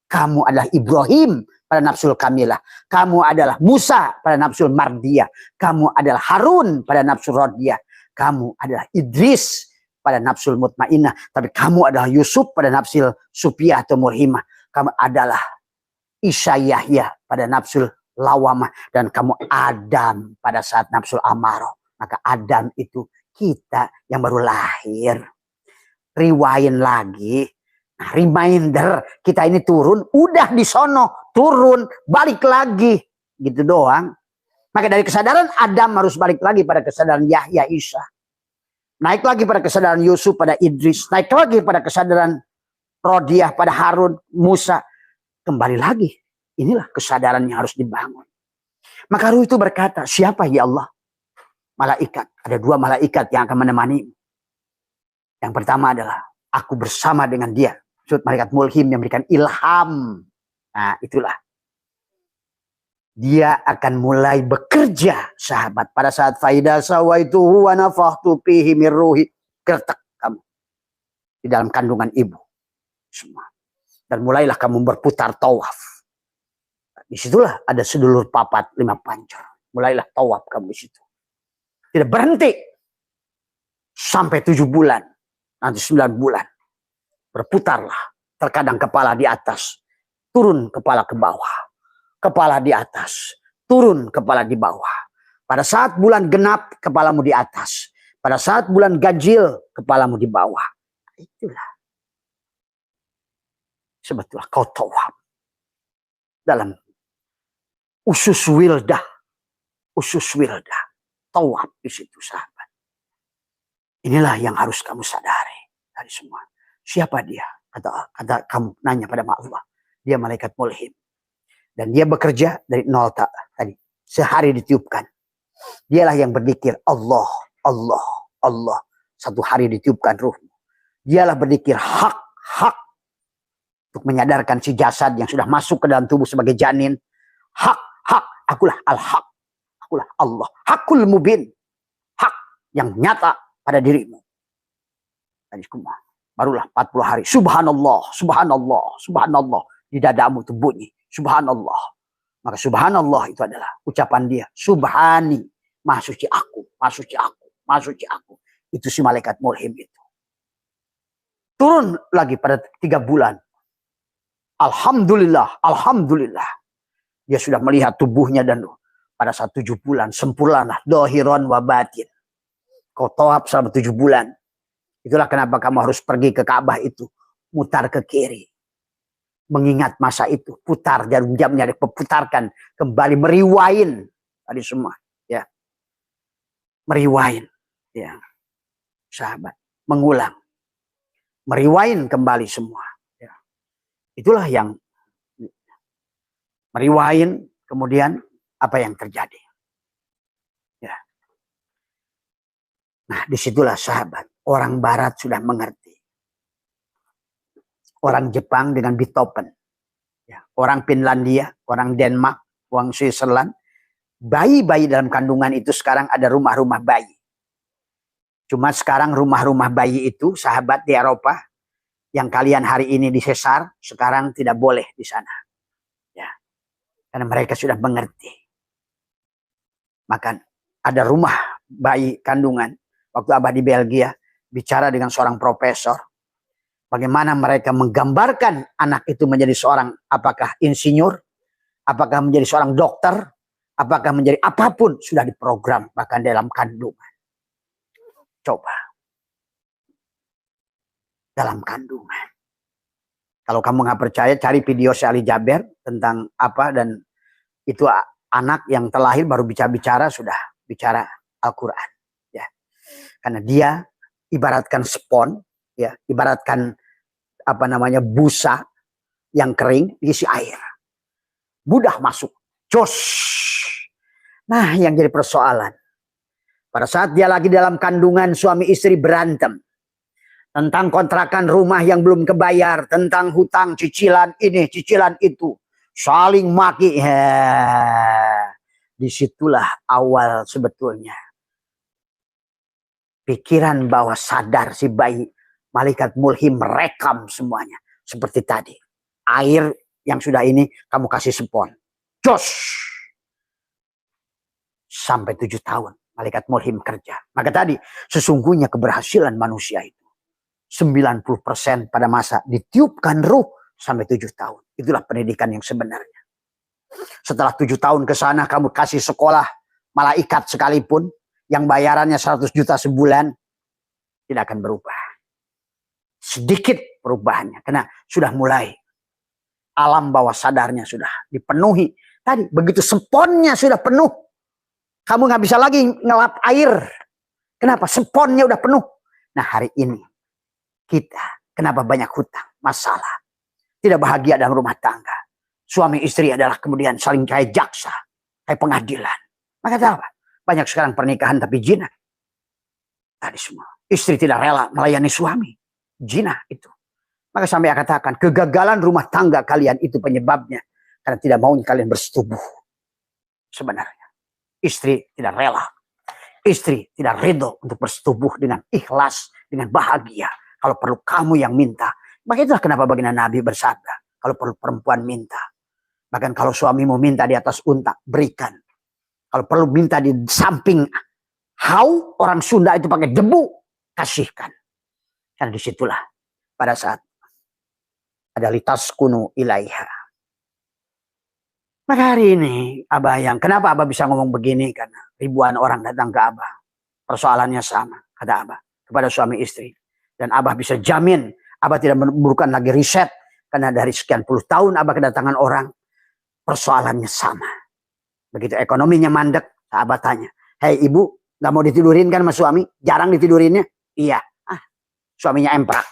Kamu adalah Ibrahim pada nafsul kamilah. Kamu adalah Musa pada nafsul mardiyah. Kamu adalah Harun pada nafsul rodiyah. Kamu adalah Idris pada nafsul mutmainnah. Tapi kamu adalah Yusuf pada nafsul supiyah atau murhimah. Kamu adalah Isa Yahya pada nafsul lawamah. Dan kamu Adam pada saat nafsul amarah. Maka Adam itu kita yang baru lahir. Rewind lagi. Nah, reminder kita ini turun. Udah di sono. Turun. Balik lagi. Gitu doang. Maka dari kesadaran Adam harus balik lagi pada kesadaran Yahya Isa. Naik lagi pada kesadaran Yusuf pada Idris. Naik lagi pada kesadaran Rodiyah pada Harun, Musa. Kembali lagi. Inilah kesadaran yang harus dibangun. Maka ruh itu berkata, siapa ya Allah? Malaikat. Ada 2 malaikat yang akan menemani. Yang pertama adalah, aku bersama dengan dia. Maksud malaikat mulhim yang memberikan ilham. Nah itulah. Dia akan mulai bekerja, sahabat. Pada saat faidah sawaituhu wa nafakhtu fihi min ruhi. Gertak kamu. Di dalam kandungan ibu. Semua. Dan mulailah kamu berputar tawaf. Disitulah ada sedulur papat 5 pancor. Mulailah tawaf kamu di situ. Tidak berhenti. Sampai 7 bulan. Nanti 9 bulan. Berputarlah. Terkadang kepala di atas. Turun kepala ke bawah. Kepala di atas. Turun kepala di bawah. Pada saat bulan genap, kepalamu di atas. Pada saat bulan ganjil, kepalamu di bawah. Itulah. Sebetulnya kau tawaf. Dalam usus wildah. Usus wildah. Tawaf di situ, sahabat. Inilah yang harus kamu sadari dari semua. Siapa dia? Kata kamu nanya pada Allah. Dia malaikat mulhim. Dan dia bekerja dari nol tadi. Sehari ditiupkan. Dialah yang berzikir Allah, Allah, Allah. Satu hari ditiupkan ruhmu. Dialah berzikir hak, hak. Untuk menyadarkan si jasad yang sudah masuk ke dalam tubuh sebagai janin. Hak, hak. Akulah al-haq. Akulah Allah. Hakul mubin. Hak yang nyata pada dirimu. Tadi semua. Barulah 40 hari. Subhanallah, subhanallah, subhanallah. Di dadamu itu bunyi. Subhanallah. Maka subhanallah itu adalah ucapan dia. Subhani. Maha suci aku. Maha suci aku. Maha suci aku. Itu si malaikat mulhim itu. Turun lagi pada 3 bulan. Alhamdulillah. Alhamdulillah. Dia sudah melihat tubuhnya dan pada saat 7 bulan. Sempurnalah. Dohiron wa batin. Kau tawaf selama 7 bulan. Itulah kenapa kamu harus pergi ke Ka'bah itu. Mutar ke kiri. Mengingat masa itu. Putar jarum jamnya. Diputarkan. Kembali meriwain. Tadi semua. Ya. Meriwain. Ya. Sahabat. Mengulang. Meriwain kembali semua. Ya. Itulah yang. Meriwain. Kemudian. Apa yang terjadi. Ya. Nah disitulah sahabat. Orang barat sudah mengerti. Orang Jepang dengan Beethoven. Ya. Orang Finlandia, orang Denmark, orang Switzerland. Bayi-bayi dalam kandungan itu sekarang ada rumah-rumah bayi. Cuma sekarang rumah-rumah bayi itu, sahabat di Eropa, yang kalian hari ini disesar, sekarang tidak boleh di sana. Ya. Karena mereka sudah mengerti. Maka ada rumah bayi kandungan. Waktu Abah di Belgia, bicara dengan seorang profesor. Bagaimana mereka menggambarkan anak itu menjadi seorang, apakah insinyur, apakah menjadi seorang dokter, apakah menjadi apapun, sudah diprogram bahkan dalam kandungan. Coba. Dalam kandungan. Kalau kamu nggak percaya, cari video si Ali Jaber tentang apa, dan itu anak yang terlahir baru bicara sudah bicara Al-Quran. Ya. Karena dia ibaratkan spon, ya, ibaratkan apa namanya busa yang kering diisi air. Mudah masuk. Jos. Nah, yang jadi persoalan. Pada saat dia lagi dalam kandungan, suami istri berantem. Tentang kontrakan rumah yang belum kebayar. Tentang hutang, cicilan ini, cicilan itu. Saling maki. Disitulah awal sebetulnya. Pikiran bahwa sadar si bayi. Malaikat mulhim merekam semuanya. Seperti tadi. Air yang sudah ini kamu kasih spon. Jos. Sampai 7 tahun. Malaikat mulhim kerja. Maka tadi sesungguhnya keberhasilan manusia itu 90% pada masa ditiupkan ruh sampai 7 tahun. Itulah pendidikan yang sebenarnya. Setelah 7 tahun ke sana kamu kasih sekolah malaikat sekalipun yang bayarannya 100 juta sebulan tidak akan berubah. Sedikit perubahannya karena sudah mulai alam bawah sadarnya sudah dipenuhi. Tadi begitu sponnya sudah penuh, kamu nggak bisa lagi ngelap air. Kenapa? Sponnya udah penuh. Nah hari ini kita kenapa banyak hutang, masalah, tidak bahagia dalam rumah tangga. Suami istri adalah kemudian saling kayak jaksa, kayak pengadilan. Maka apa? Banyak sekarang pernikahan tapi zina. Tadi semua. Istri tidak rela melayani suami. Zina itu. Maka sampai katakan kegagalan rumah tangga kalian itu penyebabnya karena tidak mau kalian bersetubuh. Sebenarnya istri tidak rela. Istri tidak ridho untuk bersetubuh dengan ikhlas, dengan bahagia. Kalau perlu kamu yang minta. Maka itulah kenapa baginda Nabi bersabda. Kalau perlu perempuan minta. Bahkan kalau suamimu minta di atas unta, berikan. Kalau perlu minta di samping hau, orang Sunda itu pakai debu, kasihkan. Karena disitulah pada saat ada litas kuno ilaiha. Maka hari ini Abah yang kenapa Abah bisa ngomong begini, karena ribuan orang datang ke Abah. Persoalannya sama, kata Abah, kepada suami istri. Dan Abah bisa jamin, Abah tidak memerlukan lagi riset. Karena dari sekian puluh tahun Abah kedatangan orang, persoalannya sama. Begitu ekonominya mandek, Abah tanya, hei ibu, gak mau ditidurin kan sama suami? Jarang ditidurinnya? Iya. Suaminya emprak.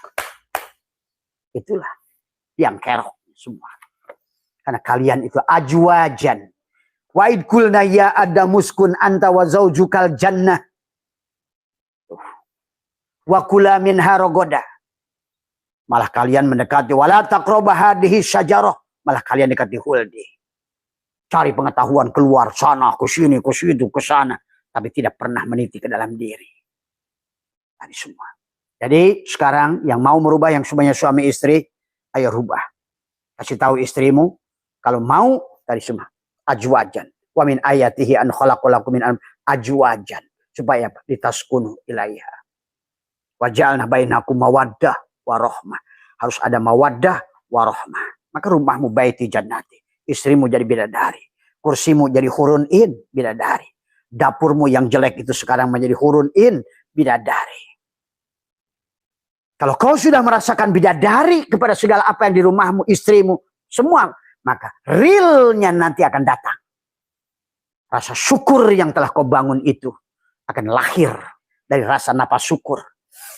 Itulah yang kerok semua. Karena kalian itu ajwajan. Wa'id kulna ya adamuskun anta wa zaujukal jannah. Wa kula min harogoda. Malah kalian mendekati. Wala taqroba hadihi syajarah. Malah kalian dekati huldi. Cari pengetahuan keluar sana, ke sini, ke situ, ke sana. Tapi tidak pernah meniti ke dalam diri. Tadi semua. Jadi sekarang yang mau merubah yang semuanya suami istri, ayo rubah. Kasih tahu istrimu, kalau mau tadi semua ajwajan. Wa min ayatihi an khalaqalakum min ajwajan. Supaya ditaskunu ilaiha. Wa ja'alna bainakum mawaddah wa rahmah. Harus ada mawaddah wa rahmah. Maka rumahmu baiti jannati. Istrimu jadi bidadari. Kursimu jadi hurun in, bidadari. Dapurmu yang jelek itu sekarang menjadi hurun in, bidadari. Kalau kau sudah merasakan bidadari kepada segala apa yang di rumahmu, istrimu, semua, maka realnya nanti akan datang. Rasa syukur yang telah kau bangun itu akan lahir dari rasa napas syukur.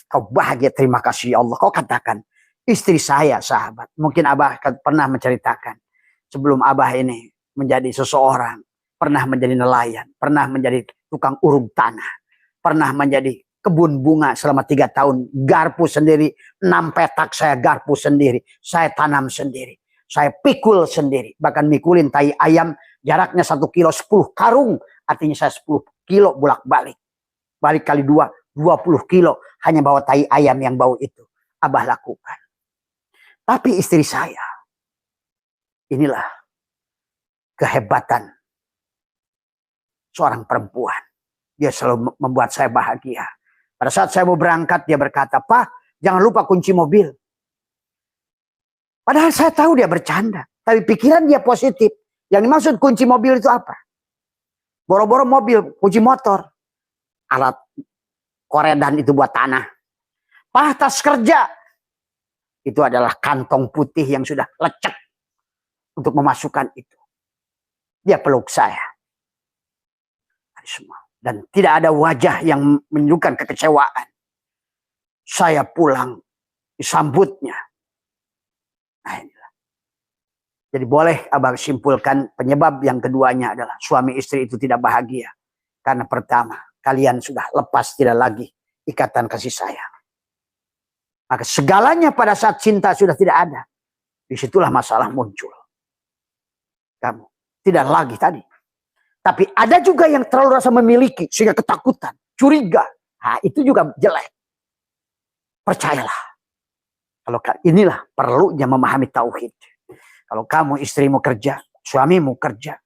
Kau bahagia, terima kasih ya Allah. Kau katakan, istri saya sahabat. Mungkin Abah pernah menceritakan. Sebelum Abah ini menjadi seseorang, pernah menjadi nelayan, pernah menjadi tukang uruk tanah, pernah menjadi kebun bunga selama 3 tahun, garpu sendiri, 6 petak saya garpu sendiri, saya tanam sendiri, saya pikul sendiri, bahkan mikulin tai ayam jaraknya 1 kilo 10 karung, artinya saya 10 kilo bolak-balik, balik kali 2, 20 kilo hanya bawa tai ayam yang bau itu, Abah lakukan. Tapi istri saya, inilah kehebatan seorang perempuan. Dia selalu membuat saya bahagia. Pada saat saya mau berangkat, dia berkata, Pak, jangan lupa kunci mobil. Padahal saya tahu dia bercanda. Tapi pikiran dia positif. Yang dimaksud kunci mobil itu apa? Boro-boro mobil, kunci motor. Alat koredan itu buat tanah. Pak, tas kerja. Itu adalah kantong putih yang sudah lecek untuk memasukkan itu. Dia peluk saya. Dan tidak ada wajah yang menunjukkan kekecewaan. Saya pulang disambutnya. Nah, inilah. Jadi boleh abang simpulkan penyebab yang keduanya adalah suami istri itu tidak bahagia. Karena pertama, kalian sudah lepas tidak lagi ikatan kasih sayang. Maka segalanya pada saat cinta sudah tidak ada. Disitulah masalah muncul. Kamu tidak lagi tadi. Tapi ada juga yang terlalu rasa memiliki sehingga ketakutan, curiga. Nah, itu juga jelek. Percayalah. Kalau inilah perlunya memahami tauhid. Kalau kamu istrimu kerja, suamimu kerja.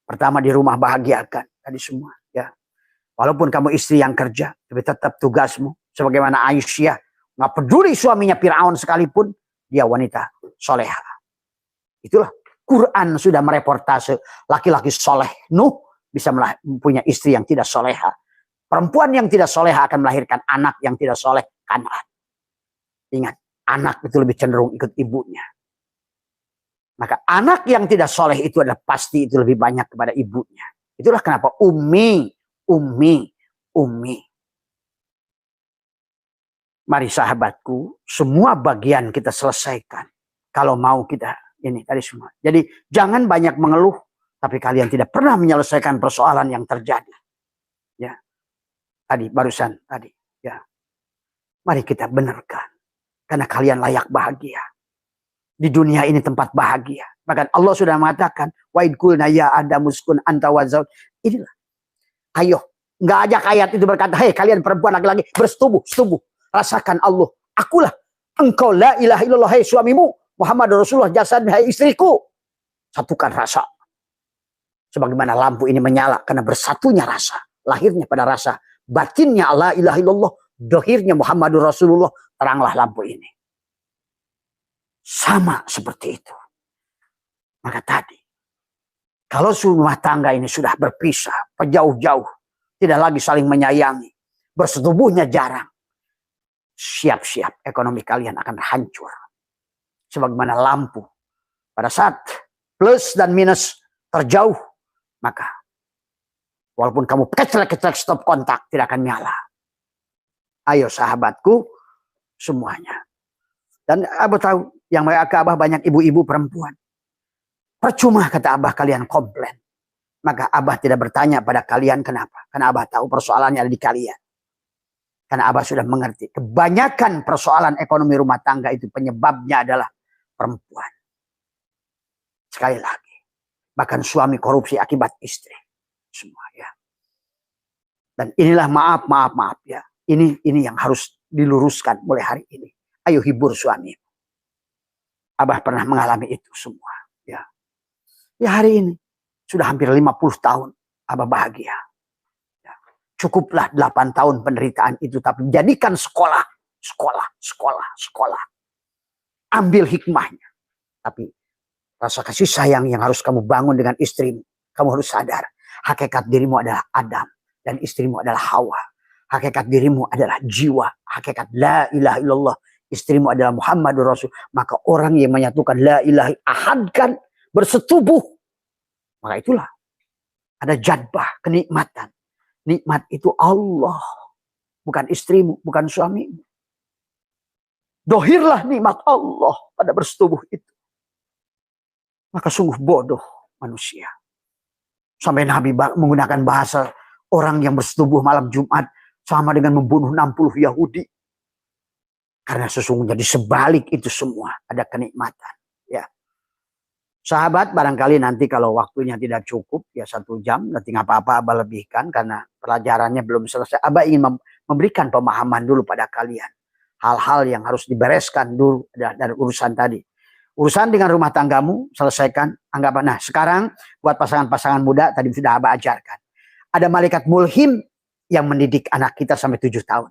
Pertama di rumah bahagiakan tadi semua, ya. Walaupun kamu istri yang kerja, tapi tetap tugasmu sebagaimana Aisyah, nggak peduli suaminya Firaun sekalipun, dia wanita soleha. Itulah Quran sudah mereportase laki-laki soleh Nuh bisa punya istri yang tidak soleha. Perempuan yang tidak soleha akan melahirkan anak yang tidak soleh, Kan'an. Ingat, anak itu lebih cenderung ikut ibunya. Maka anak yang tidak soleh itu adalah pasti itu lebih banyak kepada ibunya. Itulah kenapa ummi. Mari sahabatku, semua bagian kita selesaikan. Kalau mau kita ini tadi semua. Jadi jangan banyak mengeluh, tapi kalian tidak pernah menyelesaikan persoalan yang terjadi. Ya, tadi barusan tadi. Ya, mari kita benarkan, karena kalian layak bahagia. Di dunia ini tempat bahagia. Bahkan Allah sudah mengatakan, wa idkulna ya Adam uskun anta wa zawj. Inilah. Ayo, nggak ajak ayat itu berkata, hei kalian perempuan laki-laki bersetubuh, setubuh. Rasakan Allah. Akulah engkau la ilaha illallah, hei suamimu. Muhammad Rasulullah jasad, hai istriku. Satukan rasa. Sebagaimana lampu ini menyala karena bersatunya rasa. Lahirnya pada rasa. Batinnya la ilaha illallah. Dohirnya Muhammad Rasulullah. Teranglah lampu ini. Sama seperti itu. Maka tadi. Kalau rumah tangga ini sudah berpisah. Jauh-jauh. Tidak lagi saling menyayangi. Bersetubuhnya jarang. Siap-siap ekonomi kalian akan hancur. Sebagaimana lampu pada saat plus dan minus terjauh, maka walaupun kamu kecil-kecil stop kontak tidak akan nyala. Ayo sahabatku semuanya. Dan Abah tahu yang mereka Abah banyak ibu-ibu perempuan. Percuma kata Abah kalian komplain. Maka Abah tidak bertanya pada kalian kenapa. Karena Abah tahu persoalannya ada di kalian. Karena Abah sudah mengerti. Kebanyakan persoalan ekonomi rumah tangga itu penyebabnya adalah perempuan. Sekali lagi. Bahkan suami korupsi akibat istri. Semua ya. Dan inilah maaf ya. Ini yang harus diluruskan mulai hari ini. Ayo hibur suami. Abah pernah mengalami itu semua. Ya. Ya hari ini. Sudah hampir 50 tahun. Abah bahagia. Ya. Cukuplah 8 tahun penderitaan itu. Tapi jadikan sekolah. Ambil hikmahnya. Tapi rasa kasih sayang yang harus kamu bangun dengan istrimu. Kamu harus sadar. Hakikat dirimu adalah Adam. Dan istrimu adalah Hawa. Hakikat dirimu adalah jiwa. Hakikat la ilaha illallah. Istrimu adalah Muhammad Rasul. Maka orang yang menyatukan la ilaha ahadkan. Bersetubuh. Maka itulah. Ada jadbah. Kenikmatan. Nikmat itu Allah. Bukan istrimu. Bukan suamimu. Dohirlah nikmat Allah pada bersetubuh itu. Maka sungguh bodoh manusia. Sampai Nabi menggunakan bahasa orang yang bersetubuh malam Jumat sama dengan membunuh 60 Yahudi. Karena sesungguhnya di sebalik itu semua ada kenikmatan. Ya. Sahabat barangkali nanti kalau waktunya tidak cukup ya 1 jam. Nanti nggak apa-apa Abah lebihkan karena pelajarannya belum selesai. Abah ingin memberikan pemahaman dulu pada kalian. Hal-hal yang harus dibereskan dulu dari urusan tadi. Urusan dengan rumah tanggamu, selesaikan. Anggap, nah sekarang buat pasangan-pasangan muda, tadi sudah Abah ajarkan. Ada malaikat mulhim yang mendidik anak kita sampai 7 tahun.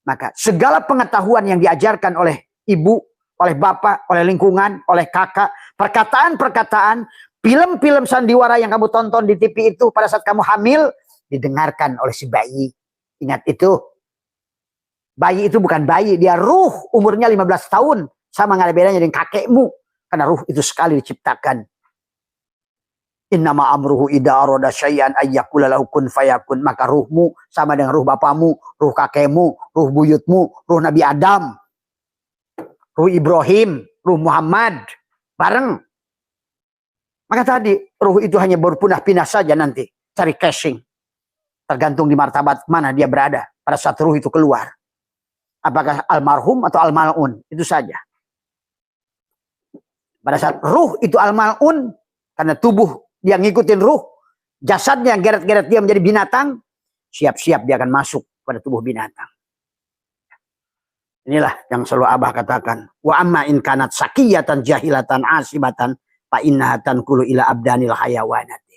Maka segala pengetahuan yang diajarkan oleh ibu, oleh bapak, oleh lingkungan, oleh kakak, perkataan-perkataan, film-film sandiwara yang kamu tonton di TV itu pada saat kamu hamil, didengarkan oleh si bayi. Ingat itu. Bayi itu bukan bayi, dia ruh, umurnya 15 tahun. Sama nggak ada bedanya dengan kakekmu. Karena ruh itu sekali diciptakan. Innama amruhu idza arada syai'an ayyakula lahu kun fayakun. Maka ruhmu sama dengan ruh bapamu, ruh kakekmu, ruh buyutmu, ruh Nabi Adam, ruh Ibrahim, ruh Muhammad, bareng. Maka tadi ruh itu hanya berpindah-pindah saja nanti, cari casing. Tergantung di martabat mana dia berada pada saat ruh itu keluar. Apakah almarhum atau almalun, itu saja. Pada saat ruh itu almalun, karena tubuh dia ngikutin ruh, jasadnya geret-geret dia menjadi binatang, siap-siap dia akan masuk pada tubuh binatang. Inilah yang selalu Abah katakan. Wa amma in kanat sakiyatan jahilatan asibatan fa innaha tanqulu ila abdanil hayawanati.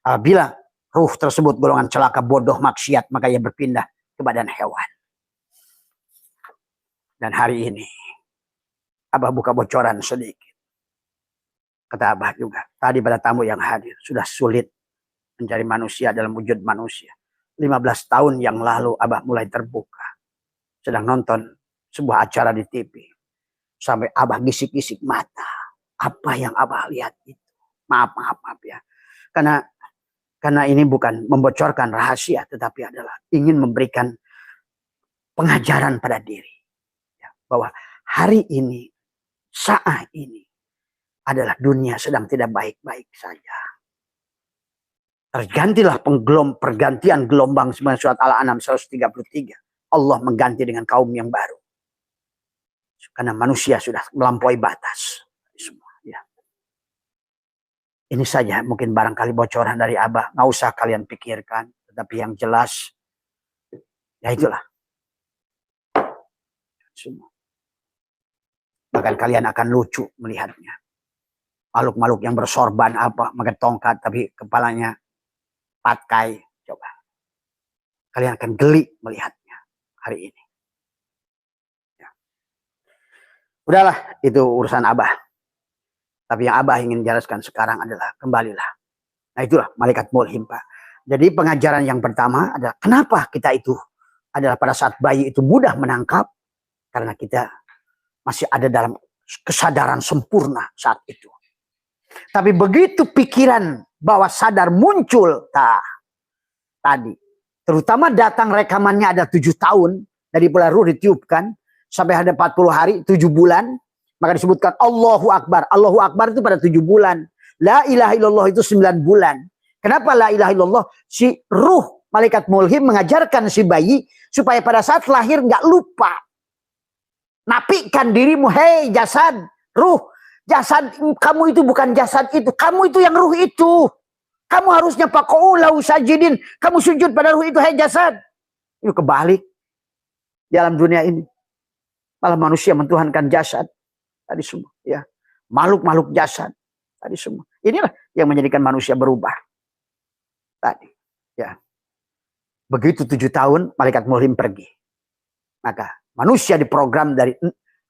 Apabila ruh tersebut golongan celaka, bodoh, maksiat, maka ia berpindah ke badan hewan. Dan hari ini Abah buka bocoran sedikit. Kata Abah juga, tadi pada tamu yang hadir, sudah sulit mencari manusia dalam wujud manusia. 15 tahun yang lalu Abah mulai terbuka. Sedang nonton sebuah acara di TV. Sampai Abah gisik-gisik mata. Apa yang Abah lihat itu? Maaf ya. Karena ini bukan membocorkan rahasia, tetapi adalah ingin memberikan pengajaran pada diri. Ya, bahwa hari ini, saat ini, adalah dunia sedang tidak baik-baik saja. Tergantilah pergantian gelombang sebenarnya surat Al-An'am 133. Allah mengganti dengan kaum yang baru. Karena manusia sudah melampaui batas. Semua, ya. Ini saja mungkin barangkali bocoran dari Abah. Nggak usah kalian pikirkan. Tetapi yang jelas, ya itulah. Semua. Bahkan kalian akan lucu melihatnya. Makhluk-makhluk yang bersorban apa, makan tongkat, tapi kepalanya patkai. Coba. Kalian akan geli melihatnya hari ini. Ya. Udahlah, itu urusan Abah. Tapi yang Abah ingin jelaskan sekarang adalah kembalilah. Nah itulah malaikat mulhim, Pak. Jadi pengajaran yang pertama adalah kenapa kita itu adalah pada saat bayi itu mudah menangkap. Karena kita masih ada dalam kesadaran sempurna saat itu. Tapi begitu pikiran bahwa sadar muncul tadi. Terutama datang rekamannya ada 7 tahun. Dari bulan ruh ditiupkan. Sampai ada 40 hari, 7 bulan. Maka disebutkan Allahu Akbar. Allahu Akbar itu pada 7 bulan. La ilaha illallah itu 9 bulan. Kenapa la ilaha illallah? Si ruh malaikat mulhim mengajarkan si bayi. Supaya pada saat lahir nggak lupa. Napikan dirimu. Hei jasad, ruh. Jasad kamu itu bukan jasad itu. Kamu itu yang ruh itu. Kamu harusnya pakoulau sajidin. Kamu sujud pada ruh itu. Hei jasad. Itu kebalik. Di alam dunia ini. Malah manusia mentuhankan jasad. Tadi semua. Ya. Makhluk-makhluk jasad. Tadi semua. Inilah yang menjadikan manusia berubah. Tadi. Ya. Begitu 7 tahun malaikat mulhim pergi. Maka manusia diprogram dari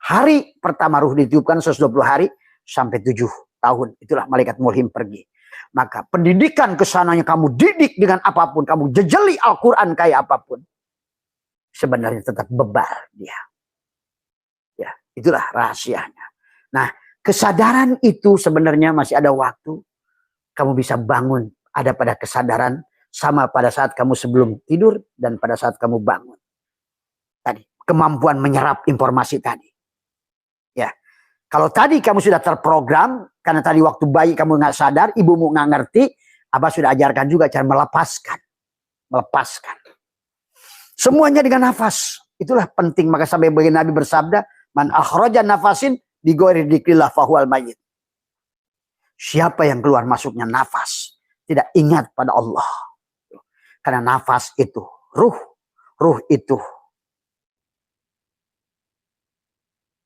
hari pertama ruh ditiupkan 120 hari. Sampai 7 tahun. Itulah malaikat mulhim pergi. Maka pendidikan kesananya kamu didik dengan apapun. Kamu jejeli Al-Quran kayak apapun. Sebenarnya tetap bebal dia. Ya, itulah rahasianya. Nah, kesadaran itu sebenarnya masih ada waktu. Kamu bisa bangun. Ada pada kesadaran. Sama pada saat kamu sebelum tidur. Dan pada saat kamu bangun. Tadi. Kemampuan menyerap informasi tadi. Ya. Kalau tadi kamu sudah terprogram, karena tadi waktu bayi kamu nggak sadar, ibumu nggak ngerti, Abah sudah ajarkan juga cara melepaskan. Melepaskan. Semuanya dengan nafas. Itulah penting. Maka sampai bagian Nabi bersabda, man akhraja nafasin dighairi dzikrillah fahuwal mayyit. Siapa yang keluar masuknya nafas, tidak ingat pada Allah. Karena nafas itu ruh. Ruh itu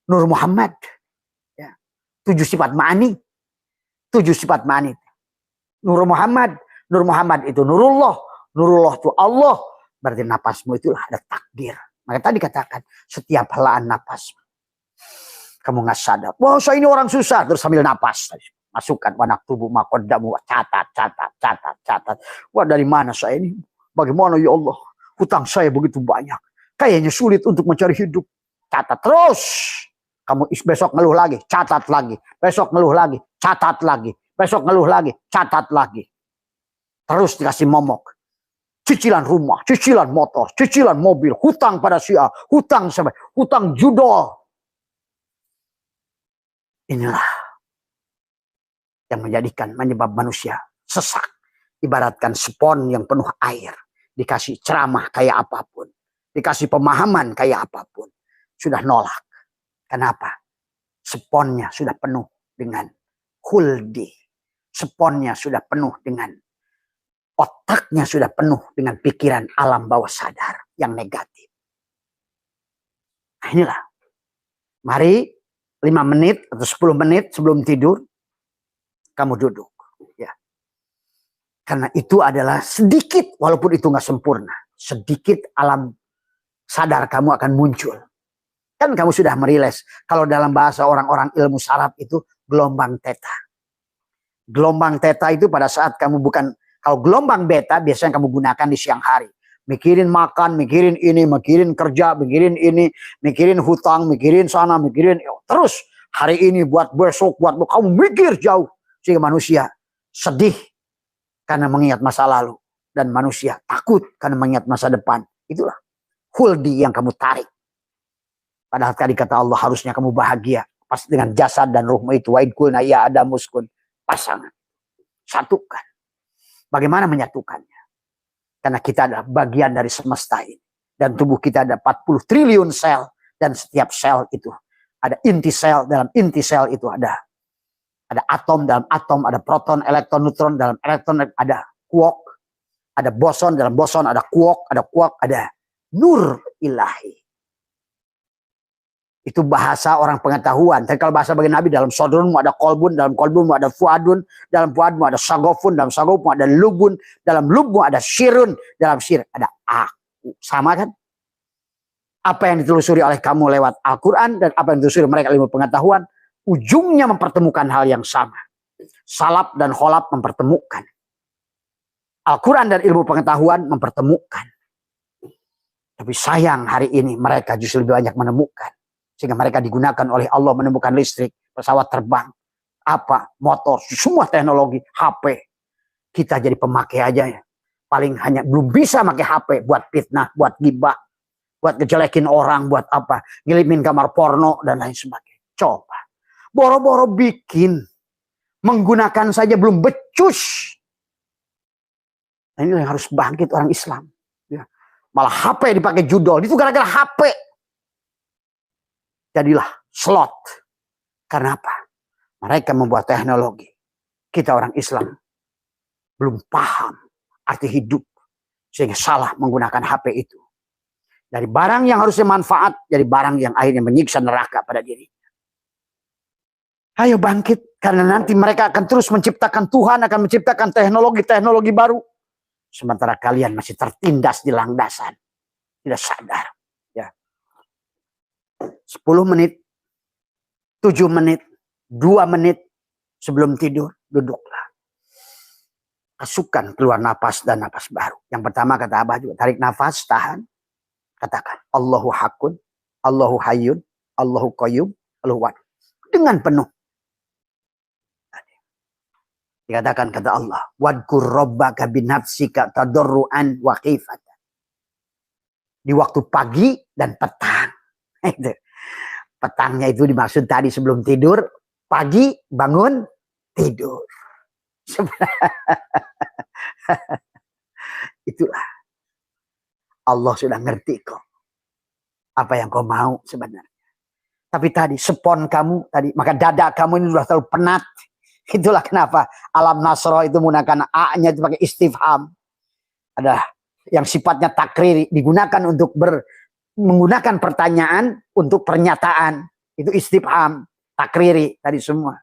Nur Muhammad. 7 sifat ma'ani. 7 sifat ma'ani. Nur Muhammad. Nur Muhammad itu Nurullah. Nurullah itu Allah. Berarti napasmu itu ada takdir. Maka tadi katakan setiap helaan napas. Kamu nggak sadar. Wah saya ini orang susah. Terus sambil napas. Masukkan anak tubuh makodamu. Catat. Wah dari mana saya ini? Bagaimana ya Allah? Hutang saya begitu banyak. Kayaknya sulit untuk mencari hidup. Catat terus. Kamu besok ngeluh lagi, catat lagi. Besok ngeluh lagi, catat lagi. Besok ngeluh lagi, catat lagi. Terus dikasih momok. Cicilan rumah, cicilan motor, cicilan mobil, hutang pada si A, hutang sampai, hutang judol. Inilah yang menyebab manusia sesak. Ibaratkan spons yang penuh air. Dikasih ceramah kayak apapun. Dikasih pemahaman kayak apapun. Sudah nolak. Kenapa? Sponnya sudah penuh dengan huldi. Sponnya sudah penuh dengan otaknya sudah penuh dengan pikiran alam bawah sadar yang negatif. Nah inilah. Mari 5 menit atau 10 menit sebelum tidur kamu duduk. Ya. Karena itu adalah sedikit, walaupun itu nggak sempurna. Sedikit alam sadar kamu akan muncul. Kan kamu sudah merilis. Kalau dalam bahasa orang-orang ilmu saraf itu gelombang theta. Gelombang theta itu pada saat kamu bukan. Kalau gelombang beta biasanya kamu gunakan di siang hari. Mikirin makan, mikirin ini, mikirin kerja, mikirin ini, mikirin hutang, mikirin sana, mikirin. Terus hari ini buat besok, buat kamu mikir jauh. Sehingga manusia sedih karena mengingat masa lalu. Dan manusia takut karena mengingat masa depan. Itulah huldi yang kamu tarik. Padahal tadi kata Allah harusnya kamu bahagia. Pas dengan jasad dan ruhmu itu. Wa idkulna ya adamuskun. Pasangan. Satukan. Bagaimana menyatukannya? Karena kita adalah bagian dari semesta ini. Dan tubuh kita ada 40 triliun sel. Dan setiap sel itu ada inti sel. Dalam inti sel itu ada atom. Dalam atom ada proton, elektron, neutron. Dalam elektron ada quark. Ada boson. Dalam boson ada quark. Ada quark. Ada nur ilahi. Itu bahasa orang pengetahuan. Tapi kalau bahasa bagi Nabi, dalam sodronmu ada kolbun, dalam kolbunmu ada fuadun, dalam fuadmu ada sagofun, dalam sagofmu ada lubun, dalam lubmu ada sirun, dalam sir ada aku. Sama kan? Apa yang ditelusuri oleh kamu lewat Al-Quran dan apa yang ditelusuri mereka ilmu pengetahuan, ujungnya mempertemukan hal yang sama. Salaf dan kholaf mempertemukan. Al-Quran dan ilmu pengetahuan mempertemukan. Tapi sayang hari ini mereka justru lebih banyak menemukan. Sehingga mereka digunakan oleh Allah menemukan listrik, pesawat terbang, motor, semua teknologi, HP. Kita jadi pemakai aja ya. Paling hanya belum bisa pakai HP buat fitnah, buat gibah, buat ngejelekin orang, buat apa, ngirimin kamar porno dan lain sebagainya. Coba. Boro-boro bikin, menggunakan saja belum becus. Nah, ini yang harus bangkit orang Islam. Ya. Malah HP dipakai judul, itu gara-gara HP. Jadilah slot. Karena apa? Mereka membuat teknologi. Kita orang Islam belum paham arti hidup. Sehingga salah menggunakan HP itu. Dari barang yang harusnya manfaat, jadi barang yang akhirnya menyiksa neraka pada diri. Ayo bangkit. Karena nanti mereka akan terus menciptakan, Tuhan akan menciptakan teknologi-teknologi baru. Sementara kalian masih tertindas di landasan. Tidak sadar. 10 menit, 7 menit, 2 menit sebelum tidur, duduklah. Masukkan keluar napas dan napas baru. Yang pertama kata Abah juga, tarik nafas, tahan. Katakan, Allahu hakun, Allahu hayyun, Allahu qayyum, Allahu wad. Dengan penuh. Dikatakan kata Allah, wadkur rabbaka binafsika tadarruan wa khifatan. Di waktu pagi dan petang. Itu. Petangnya itu dimaksud tadi sebelum tidur, pagi bangun tidur. Itulah. Allah sudah ngerti kok. Apa yang kau mau sebenarnya. Tapi tadi spon kamu tadi, maka dada kamu ini sudah terlalu penat. Itulah kenapa alam nasro itu menggunakan A-nya itu pakai istifham. Ada yang sifatnya takriri, digunakan untuk menggunakan pertanyaan untuk pernyataan. Itu istifham, takriri tadi semua.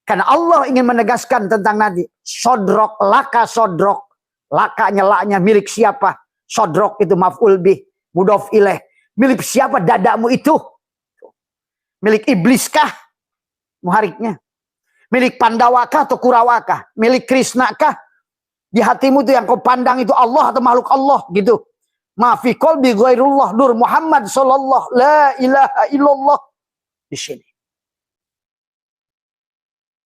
Karena Allah ingin menegaskan tentang nanti. Sodrok, laka sodrok. Lakanya, laknya milik siapa? Sodrok itu maf'ul bih, mudhof ilaih. Milik siapa dadamu itu? Milik ibliskah? Muhariknya. Milik Pandawakah atau Kurawakah? Milik Krisnakah? Di hatimu itu yang kau pandang itu Allah atau makhluk Allah gitu. Ma fi qalbi ghairullah Nur Muhammad sallallahu la ilaha illallah di sini.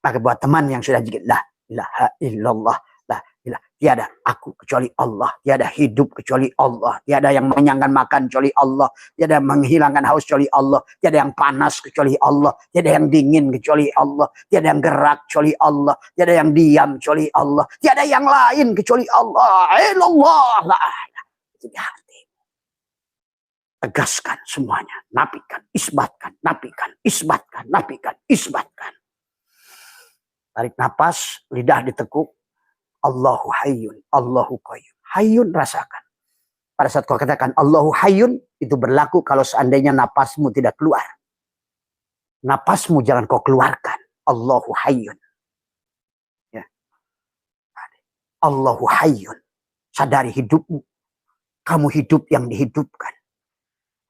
Maka buat teman yang sudah zikir la ilaha illallah, la ilaha, tiada aku kecuali Allah, tiada hidup kecuali Allah, tiada yang mengenyangkan makan kecuali Allah, tiada yang menghilangkan haus kecuali Allah, tiada yang panas kecuali Allah, tiada yang dingin kecuali Allah, tiada yang gerak kecuali Allah, tiada yang diam kecuali Allah, tiada yang lain kecuali Allah. Illallah la ilaha. Itu di hati. Tegaskan semuanya, nafikan, isbatkan, nafikan, isbatkan, nafikan, isbatkan. Tarik napas, lidah ditekuk. Allahu hayyun, Allahu qayyum. Hayyun rasakan. Pada saat kau katakan Allahu hayyun, itu berlaku kalau seandainya napasmu tidak keluar. Napasmu jangan kau keluarkan. Allahu hayyun. Ya. Allahu hayyun. Sadari hidupmu. Kamu hidup yang dihidupkan.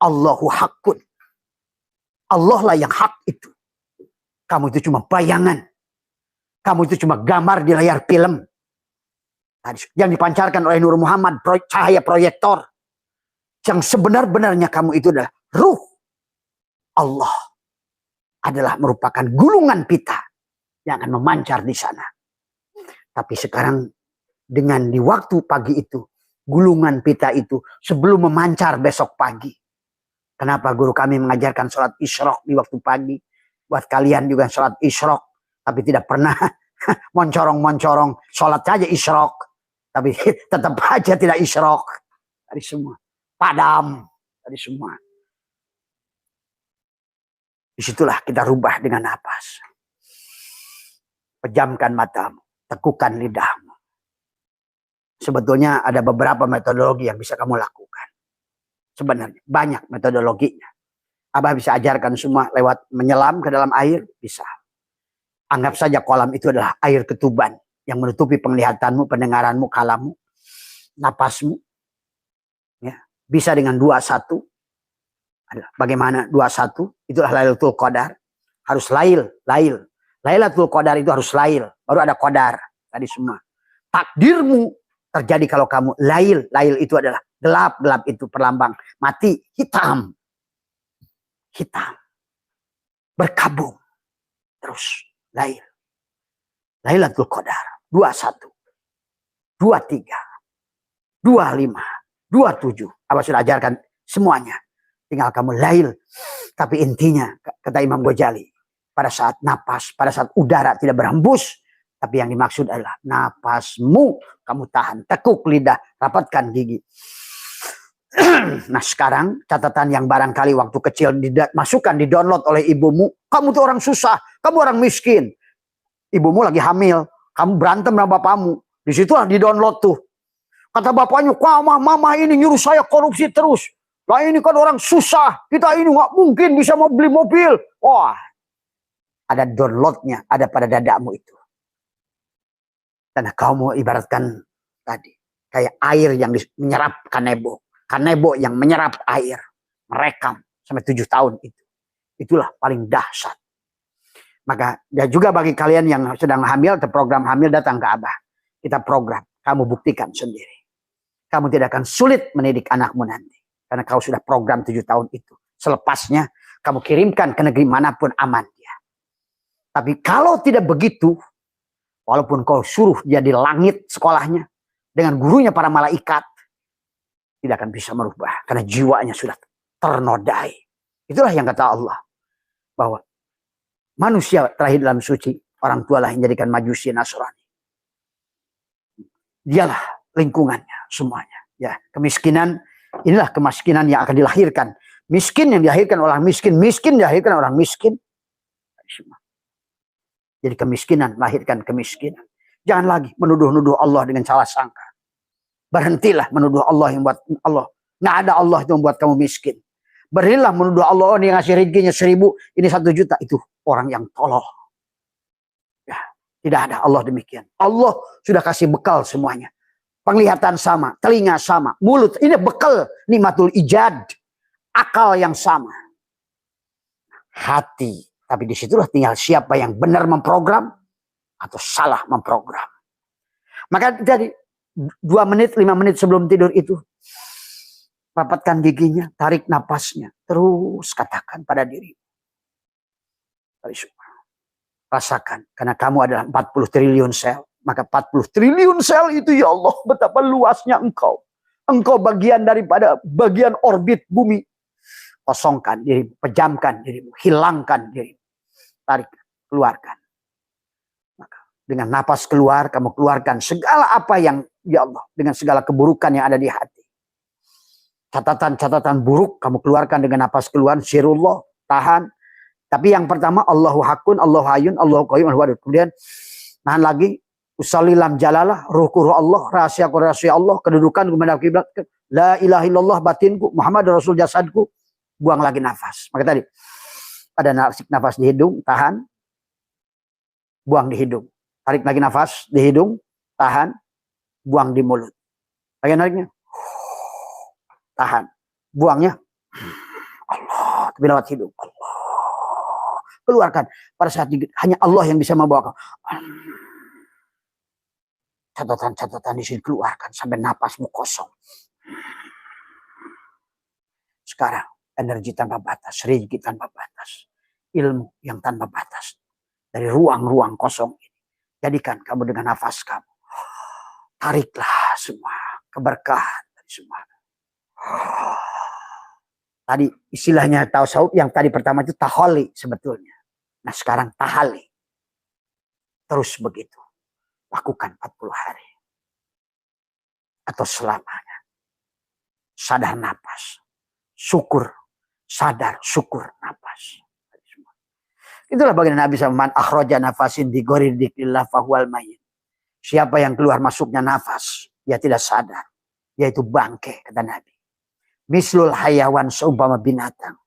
Allahu haqqun. Allah lah yang hak itu. Kamu itu cuma bayangan. Kamu itu cuma gambar di layar film. Yang dipancarkan oleh Nur Muhammad, cahaya proyektor. Yang sebenar-benarnya kamu itu adalah ruh. Allah adalah merupakan gulungan pita yang akan memancar di sana. Tapi sekarang dengan di waktu pagi itu, gulungan pita itu sebelum memancar besok pagi. Kenapa guru kami mengajarkan sholat isyraq di waktu pagi? Buat kalian juga sholat isyraq. Tapi tidak pernah moncorong-moncorong. Sholat saja isyraq. Tapi tetap aja tidak isyraq. Dari semua. Padam. Dari semua. Disitulah kita rubah dengan napas. Pejamkan matamu. Tekukan lidahmu. Sebetulnya ada beberapa metodologi yang bisa kamu lakukan. Sebenarnya banyak metodologinya. Abah bisa ajarkan semua lewat menyelam ke dalam air. Bisa. Anggap saja kolam itu adalah air ketuban yang menutupi penglihatanmu, pendengaranmu, kalamu, napasmu. Ya, bisa dengan 21. Bagaimana 21? Itulah Lailatul Qadar. Harus lail. Lailatul Qadar itu harus lail. Baru ada qadar. Tadi semua. Takdirmu terjadi kalau kamu lail. Lail itu adalah gelap. Gelap itu perlambang mati. Hitam. Berkabung. Terus. Lailatul Qadar 21, 23, 25, 27. Abah sudah ajarkan semuanya. Tinggal kamu lail. Tapi intinya kata Imam Ghazali, pada saat napas, pada saat udara tidak berhembus, tapi yang dimaksud adalah napasmu kamu tahan, tekuk lidah, rapatkan gigi. Nah sekarang catatan yang barangkali waktu kecil masukkan di download oleh ibumu. Kamu tuh orang susah, kamu orang miskin. Ibumu lagi hamil, kamu berantem sama bapakmu. Disitulah di download tuh. Kata bapaknya, mama ini nyuruh saya korupsi terus. Lah ini kan orang susah, kita ini nggak mungkin bisa mau beli mobil. Wah, ada downloadnya, ada pada dadamu itu. Karena kamu ibaratkan tadi kayak air yang menyerap kanebo. Kanebo yang menyerap air, merekam sampai 7 tahun itu. Itulah paling dahsyat. Maka dan juga bagi kalian yang sedang hamil, atau program hamil datang ke Abah. Kita program, kamu buktikan sendiri. Kamu tidak akan sulit mendidik anakmu nanti. Karena kau sudah program 7 tahun itu. Selepasnya, kamu kirimkan ke negeri manapun aman dia. Tapi kalau tidak begitu, walaupun kau suruh dia di langit sekolahnya, dengan gurunya para malaikat, tidak akan bisa merubah. Karena jiwanya sudah ternodai. Itulah yang kata Allah. Bahwa manusia terakhir dalam suci. Orang tua lah yang jadikan majusi Nasrani. Dialah lingkungannya semuanya. Ya, kemiskinan. Inilah kemiskinan yang akan dilahirkan. Miskin yang dilahirkan orang miskin. Miskin dilahirkan orang miskin. Jadi kemiskinan melahirkan kemiskinan. Jangan lagi menuduh-nuduh Allah dengan salah sangka. Berhentilah menuduh Allah yang buat Allah. Nggak ada Allah itu membuat kamu miskin. Berhentilah menuduh Allah, yang ngasih rezekinya 1000, ini 1 juta. Itu orang yang tolol. Ya, tidak ada Allah demikian. Allah sudah kasih bekal semuanya. Penglihatan sama, telinga sama, mulut. Ini bekal nikmatul ijad. Akal yang sama. Hati. Tapi disitulah tinggal siapa yang benar memprogram atau salah memprogram. Maka jadi 2 menit, 5 menit sebelum tidur itu, Rapatkan giginya, tarik napasnya. Terus katakan pada diri. Rasakan, karena kamu adalah 40 triliun sel. Maka 40 triliun sel itu, ya Allah, betapa luasnya engkau. Engkau bagian daripada bagian orbit bumi. Kosongkan dirimu, pejamkan dirimu, hilangkan dirimu. Tarik, keluarkan. Maka dengan napas keluar, kamu keluarkan segala apa yang, ya Allah, dengan segala keburukan yang ada di hati. Catatan-catatan buruk kamu keluarkan dengan napas keluar. Sirullah, tahan. Tapi yang pertama, Allahu Hakun, Allahu Hayyun, Allahu Qayyum, Allahu Wadud. Kemudian nahan lagi. Usallilam jalalah, ruh Allah, rahasia Allah, kedudukan kepada kiblat. La ilaha illallah batinku, Muhammad Rasul jasadku. Buang lagi nafas. Maka tadi ada nafas di hidung, tahan. Buang di hidung. Tarik lagi nafas di hidung, tahan. Buang di mulut. Bagian nariknya. Tahan. Buangnya. Allah. Tapi lewat hidung. Allah. Keluarkan. Pada saat hanya Allah yang bisa membawa kau. Catatan-catatan di sini keluarkan. Sampai napasmu kosong. Sekarang. Energi tanpa batas. Rezeki tanpa batas. Ilmu yang tanpa batas. Dari ruang-ruang kosong ini. Jadikan kamu dengan nafas kamu. Tariklah semua. Keberkahan dari semua. Tadi istilahnya tasawuf yang tadi pertama itu taholi sebetulnya. Nah sekarang tahali. Terus begitu. Lakukan 40 hari. Atau selamanya. Sadar napas. Syukur. Sadar syukur napas. Itulah bagian Nabi SAW. Man akhraja nafasin di ghairi dzikrillah fahuwal mayyit. Siapa yang keluar masuknya nafas. Dia tidak sadar. Yaitu bangke, kata Nabi. Mislul hayawan seumpama binatang.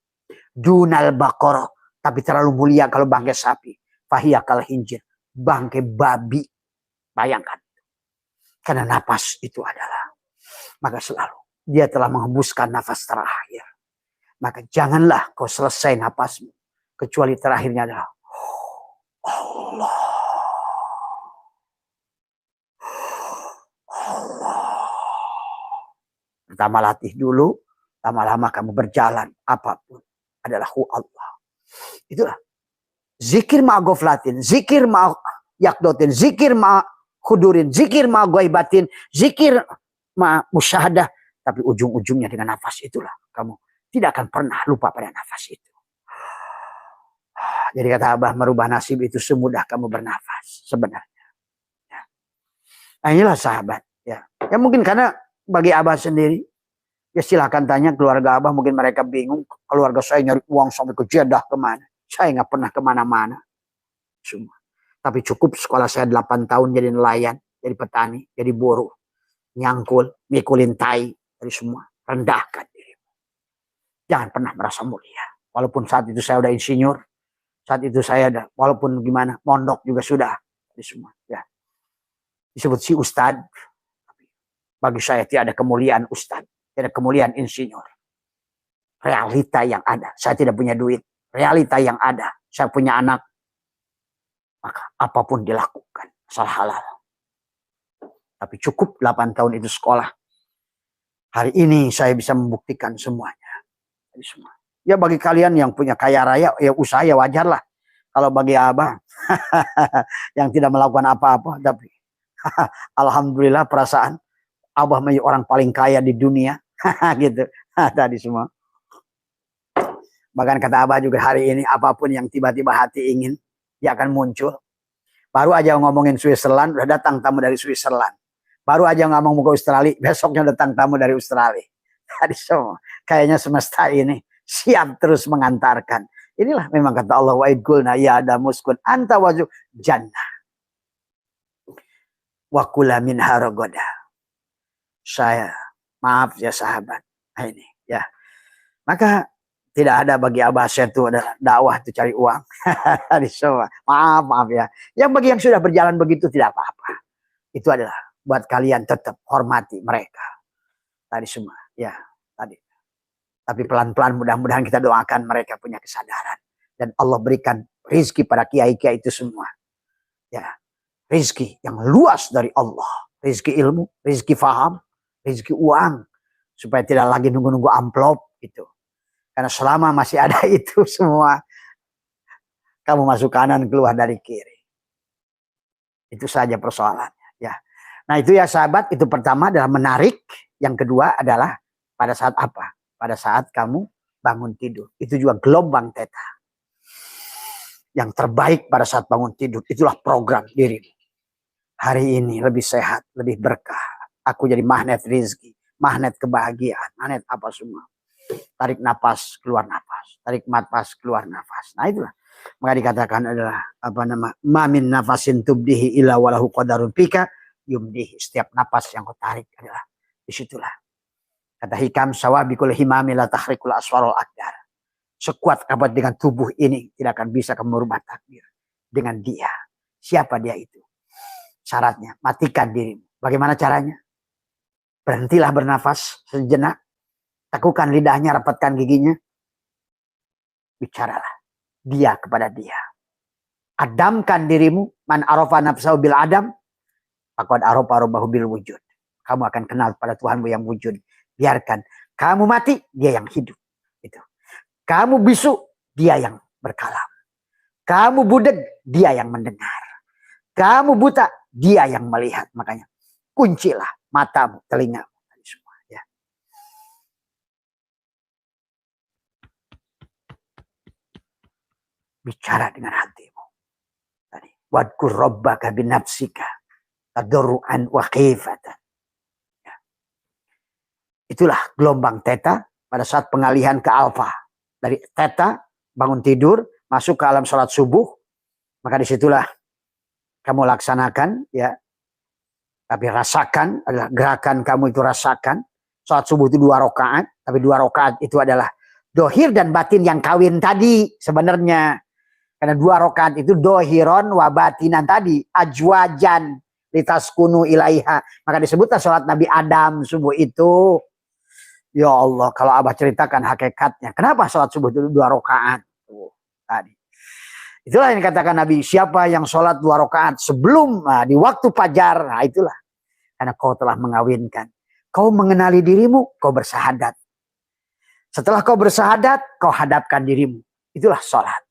Dunal baqarah. Tapi terlalu mulia kalau bangke sapi. Fahiyakal hinjir. Bangke babi. Bayangkan. Karena nafas itu adalah. Maka selalu. Dia telah menghembuskan nafas terakhir. Maka janganlah kau selesai nafasmu. Kecuali terakhirnya adalah. Allah. Pertama latih dulu, lama-lama kamu berjalan, apapun adalah Allah. Itulah. Zikir ma'goflatin, zikir ma'yakdotin, zikir ma'khudurin, zikir ma'goibatin, zikir ma'musyahadah. Tapi ujung-ujungnya dengan nafas itulah. Kamu tidak akan pernah lupa pada nafas itu. Jadi kata Abah, merubah nasib itu semudah kamu bernafas sebenarnya. Nah inilah sahabat. Ya mungkin karena bagi Abah sendiri, ya silahkan tanya keluarga Abah, mungkin mereka bingung. Keluarga saya nyari uang sampai ke Jeddah kemana. Saya nggak pernah kemana-mana. Semua. Tapi cukup sekolah saya 8 tahun jadi nelayan, jadi petani, jadi buruh. Nyangkul, mikulin tai, dari semua. Rendahkan diri. Jangan pernah merasa mulia. Walaupun saat itu saya udah insinyur, saat itu saya ada, walaupun gimana, mondok juga sudah. Dari semua. Ya. Disebut si Ustad. Bagi saya tidak ada kemuliaan Ustadz. Tidak ada kemuliaan insinyur. Realita yang ada. Saya tidak punya duit. Realita yang ada. Saya punya anak. Maka apapun dilakukan. Asal halal. Tapi cukup 8 tahun itu sekolah. Hari ini saya bisa membuktikan semuanya. Ya bagi kalian yang punya kaya raya. Ya usaha ya wajar lah. Kalau bagi Abah. yang tidak melakukan apa-apa. Tapi alhamdulillah perasaan. Abah menjadi orang paling kaya di dunia. gitu. Tadi semua. Bahkan kata Abah juga hari ini. Apapun yang tiba-tiba hati ingin. Dia akan muncul. Baru aja ngomongin Switzerland. Udah datang tamu dari Switzerland. Baru aja ngomong ke Australia. Besoknya datang tamu dari Australia. Tadi semua. Kayaknya semesta ini. Siap terus mengantarkan. Inilah memang kata Allah. Wa idgulna ya adamuskun anta waju jannah. Wa kula min haragoda. Saya, maaf ya sahabat, nah ini ya. Maka tidak ada bagi Abah saya itu adalah dakwah itu cari uang. Tadi semua, maaf ya. Yang bagi yang sudah berjalan begitu tidak apa-apa. Itu adalah buat kalian tetap hormati mereka. Tadi semua, ya tadi. Tapi pelan-pelan mudah-mudahan kita doakan mereka punya kesadaran dan Allah berikan rizki pada kiai-kiai itu semua. Ya, rizki yang luas dari Allah, rizki ilmu, rizki faham. Rezeki uang. supaya tidak lagi nunggu-nunggu amplop gitu. Karena selama masih ada itu semua, kamu masuk kanan keluar dari kiri. Itu saja persoalannya ya. Nah itu ya sahabat, itu pertama adalah menarik. Yang kedua adalah pada saat apa? Pada saat kamu bangun tidur. Itu juga gelombang theta. Yang terbaik pada saat bangun tidur, itulah program dirimu. Hari ini lebih sehat, lebih berkah. Aku jadi magnet rezeki, magnet kebahagiaan, magnet apa semua. Tarik napas, keluar napas. Tarik napas, keluar napas. Nah itulah. Maka dikatakan adalah apa nama? Mamin nafasin tubdihi illa walahu qadarun pika yumdihi. Setiap napas yang kau tarik adalah disitulah. Kata hikam sawabikul himami la tahrikul aswarul akdar. Sekuat abad dengan tubuh ini tidak akan bisa kamu merubah takdir. Dengan dia. Siapa dia itu? Syaratnya matikan dirimu. Bagaimana caranya? Berhentilah bernafas sejenak. Takukan lidahnya, rapatkan giginya. Bicaralah. Dia kepada dia. Adamkan dirimu. Man arafa nafsahu bil adam. Faqad arafa rabbahu bil wujud. Kamu akan kenal pada Tuhanmu yang wujud. Biarkan kamu mati, dia yang hidup. Itu. Kamu bisu, dia yang berkalam. Kamu budeg, dia yang mendengar. Kamu buta, dia yang melihat. Makanya kuncilah matamu, telingamu. Semua, ya. Bicara dengan hatimu. Wadkur rabbaka binafsika tadarruan wa khifatan. Ya. Itulah gelombang theta pada saat pengalihan ke alfa. Dari theta, bangun tidur, masuk ke alam sholat subuh, maka disitulah kamu laksanakan, ya. Tapi rasakan, adalah gerakan kamu itu rasakan. Sholat subuh itu 2 rakaat, tapi 2 rakaat itu adalah dohir dan batin yang kawin tadi sebenarnya. Karena 2 rakaat itu dohiron wa batinan tadi, ajwajan litaskunu ilaiha. Maka disebutlah sholat Nabi Adam subuh itu. Ya Allah, kalau Abah ceritakan hakikatnya. Kenapa sholat subuh itu 2 rakaat? Tadi. Itulah yang dikatakan Nabi. Siapa yang sholat 2 rakaat sebelum, di waktu fajar. Nah itulah. Karena kau telah mengawinkan. Kau mengenali dirimu, kau bersahadat. Setelah kau bersahadat, kau hadapkan dirimu. Itulah sholat.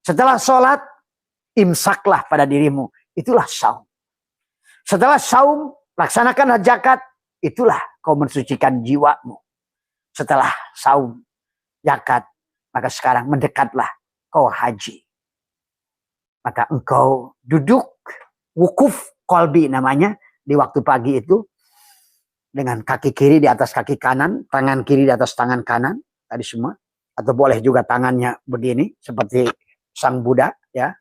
Setelah sholat, imsaklah pada dirimu. Itulah saum. Setelah saum, laksanakanlah zakat. Itulah kau mensucikan jiwamu. Setelah saum, zakat, maka sekarang mendekatlah kau haji. Maka engkau duduk, wukuf kolbi namanya, di waktu pagi itu, dengan kaki kiri di atas kaki kanan, tangan kiri di atas tangan kanan, tadi semua. Atau boleh juga tangannya begini, seperti sang Buddha, ya.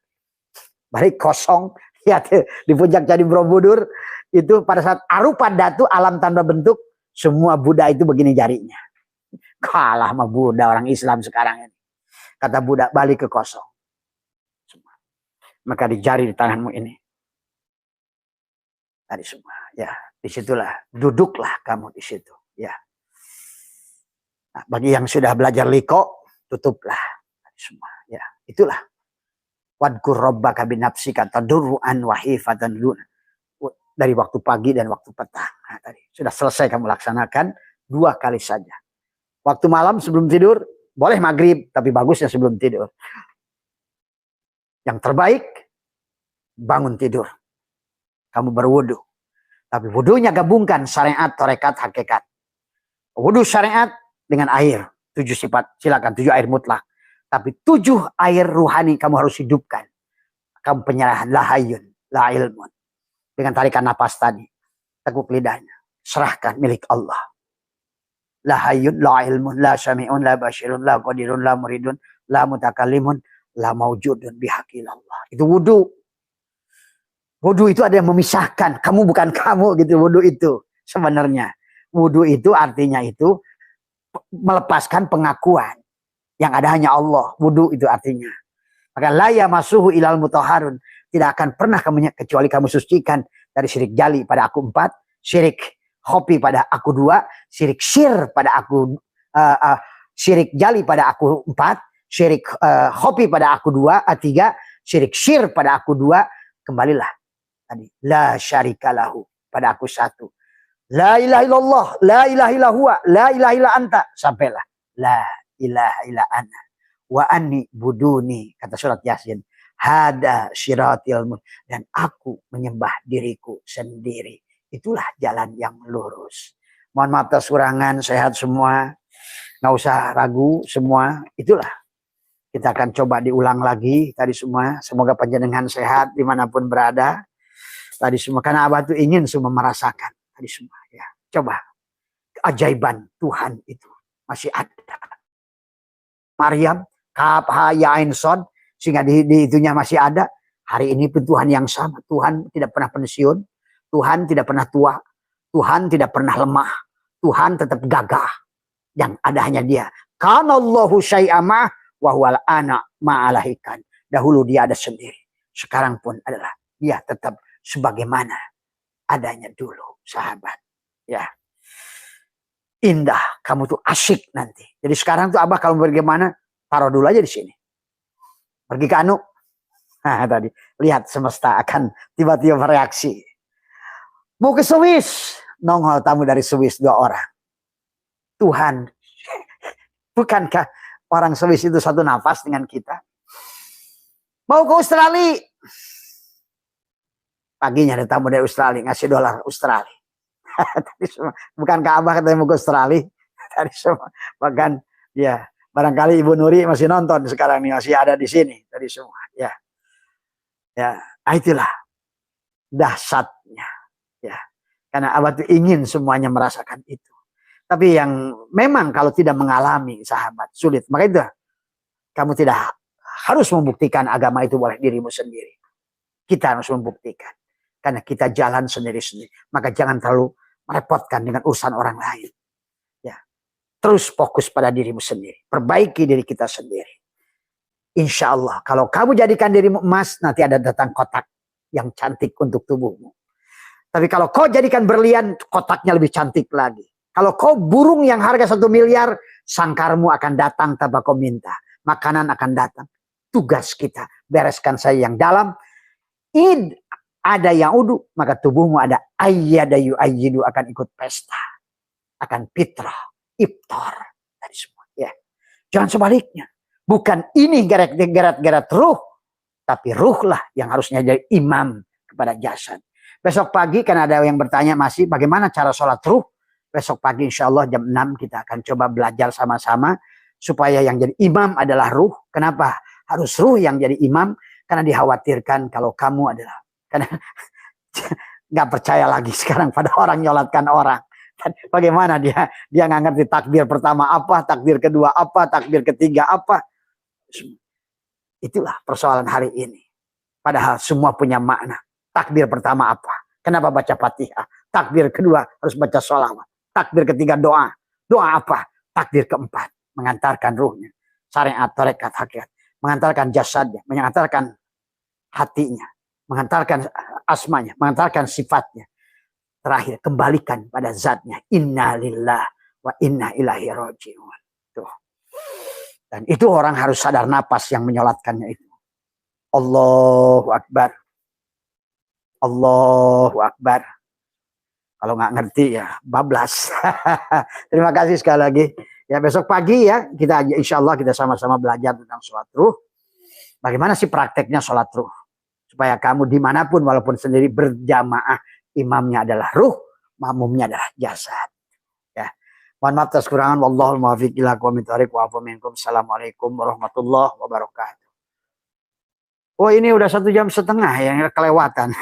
Balik kosong, ya, di puncak Candi Borobudur, itu pada saat arupa datu, alam tanpa bentuk, semua Buddha itu begini jarinya. Kalah sama Buddha orang Islam sekarang ini. Kata Buddha, balik ke kosong. Maka di jari di tanganmu ini. Tadi semua, ya. Disitulah, duduklah kamu di situ, ya. Nah, bagi yang sudah belajar liko, tutuplah. Tadi semua, ya. Itulah. Wadkur rabbaka binafsika tadurruan wa khifatan dun. Dari waktu pagi dan waktu petang. Nah, tadi sudah selesai kamu laksanakan 2 kali saja. Waktu malam sebelum tidur, boleh maghrib, tapi bagusnya sebelum tidur. Yang terbaik, bangun tidur. Kamu berwudu. Tapi wudunya gabungkan syariat, tarekat, hakikat. Wudu syariat dengan air. 7 sifat, silakan 7 air mutlak. Tapi 7 air ruhani kamu harus hidupkan. Kamu penyerahan, la hayyun, la ilmun. Dengan tarikan napas tadi. Tekuk lidahnya. Serahkan milik Allah. La hayyun, la ilmun, la syami'un, la basyirun, la qadirun, la muridun, la mutakallimun, la maujudun bihaqil Allah. Itu wudu. Wudu itu ada yang memisahkan. Kamu bukan kamu gitu, wudu itu. Sebenarnya. Wudu itu artinya itu melepaskan pengakuan. Yang ada hanya Allah. Wudu itu artinya. Maka la yamassuhu ilal mutahharun. Tidak akan pernah kamu, kecuali kamu sucikan dari syirik jali pada aku 4. Syirik khofi pada aku 2. Syirik syir pada aku syirik jali pada aku 4. Syirik khofi pada aku 2. 3. Syirik syir pada aku 2. Kembalilah. Tadi la syarikalahu pada aku 1. La ilaha illallah, la ilaha illa huwa, la ilaha illa anta. Sampailah. La ilaha illa ana. Wa anni buduni. Kata surat Yasin. Hada syiratil mustaqim. Dan aku menyembah diriku sendiri. Itulah jalan yang lurus. Mohon maaf atas kurangan, sehat semua. Nggak usah ragu semua. Itulah. Kita akan coba diulang lagi tadi semua. Semoga panjenengan sehat dimanapun berada. Tadi semua. Karena Abah itu ingin semua merasakan. Tadi semua. Ya. Coba. Keajaiban Tuhan itu masih ada. Maryam. Kaf, ha, ya, ain, sod. Sehingga di itunya masih ada. Hari ini pun Tuhan yang sama. Tuhan tidak pernah pensiun. Tuhan tidak pernah tua. Tuhan tidak pernah lemah. Tuhan tetap gagah. Yang ada hanya dia. Kanallahu syai'amah wa huwal ana ma'alahikan. Dahulu dia ada sendiri. Sekarang pun adalah dia tetap sebagaimana adanya dulu, sahabat. Ya. Indah, kamu tuh asyik nanti. Jadi sekarang tuh Abah kalau bagaimana, taruh dulu aja di sini. Pergi ke Anu. Nah, tadi lihat semesta akan tiba-tiba bereaksi. Mau ke Swiss, nongol tamu dari Swiss 2 orang. Tuhan, bukankah orang Swiss itu satu nafas dengan kita? Mau ke Australia, paginya ada tamu dari Australia ngasih dolar Australia. Bukankah Abah katanya mau ke Australia? Tadi semua, bahkan ya barangkali Ibu Nuri masih nonton sekarang nih, masih ada di sini tadi semua. Ya, ya, itulah dahsyatnya. Ya, karena Abah tuh ingin semuanya merasakan itu. Tapi yang memang kalau tidak mengalami, sahabat, sulit. Maka itu kamu tidak harus membuktikan agama itu oleh dirimu sendiri. Kita harus membuktikan. Karena kita jalan sendiri-sendiri. Maka jangan terlalu merepotkan dengan urusan orang lain. Ya, terus fokus pada dirimu sendiri. Perbaiki diri kita sendiri. Insya Allah, kalau kamu jadikan dirimu emas, nanti ada datang kotak yang cantik untuk tubuhmu. Tapi kalau kau jadikan berlian, kotaknya lebih cantik lagi. Kalau kau burung yang harga 1 miliar, sangkarmu akan datang tanpa kau minta. Makanan akan datang. Tugas kita, bereskan saya yang dalam. Id ada yang udu, maka tubuhmu ada ayyadayu ayyidu, akan ikut pesta. Akan fitrah, iftar. Dari semua. Ya. Jangan sebaliknya. Bukan ini gerat-gerat ruh. Tapi ruhlah yang harusnya jadi imam kepada jasad. Besok pagi kan ada yang bertanya masih bagaimana cara sholat ruh. Besok pagi insya Allah jam 6 kita akan coba belajar sama-sama. Supaya yang jadi imam adalah ruh. Kenapa harus ruh yang jadi imam? Karena dikhawatirkan kalau kamu adalah. Karena nggak percaya lagi sekarang pada orang nyolatkan orang. Bagaimana dia nggak ngerti takbir pertama apa, takbir kedua apa, takbir ketiga apa. Itulah persoalan hari ini. Padahal semua punya makna. Takbir pertama apa? Kenapa baca Fatihah? Takbir kedua harus baca sholawat. Takbir ketiga doa. Doa apa? Takbir keempat. Mengantarkan ruhnya. Syariat, tarekat, hakikat. Mengantarkan jasadnya. Mengantarkan hatinya. Mengantarkan asmanya. Mengantarkan sifatnya. Terakhir, kembalikan pada zatnya. Inna lillah wa inna ilahi roji'un. Tuh. Dan itu orang harus sadar napas yang menyolatkannya itu. Allahu Akbar. Allahu Akbar. Kalau nggak ngerti ya bablas. Terima kasih sekali lagi. Ya besok pagi ya kita insya Allah kita sama-sama belajar tentang sholat ruh. Bagaimana sih prakteknya sholat ruh? Supaya kamu dimanapun walaupun sendiri berjamaah, imamnya adalah ruh, makmumnya adalah jasad. Ya. Mohon maaf atas kekurangan. Wallahul muwaffiq ila aqwamit thoriq wa afu minkum. Assalamualaikum warahmatullahi wabarakatuh. Oh ini udah 1,5 jam yang kelewatan.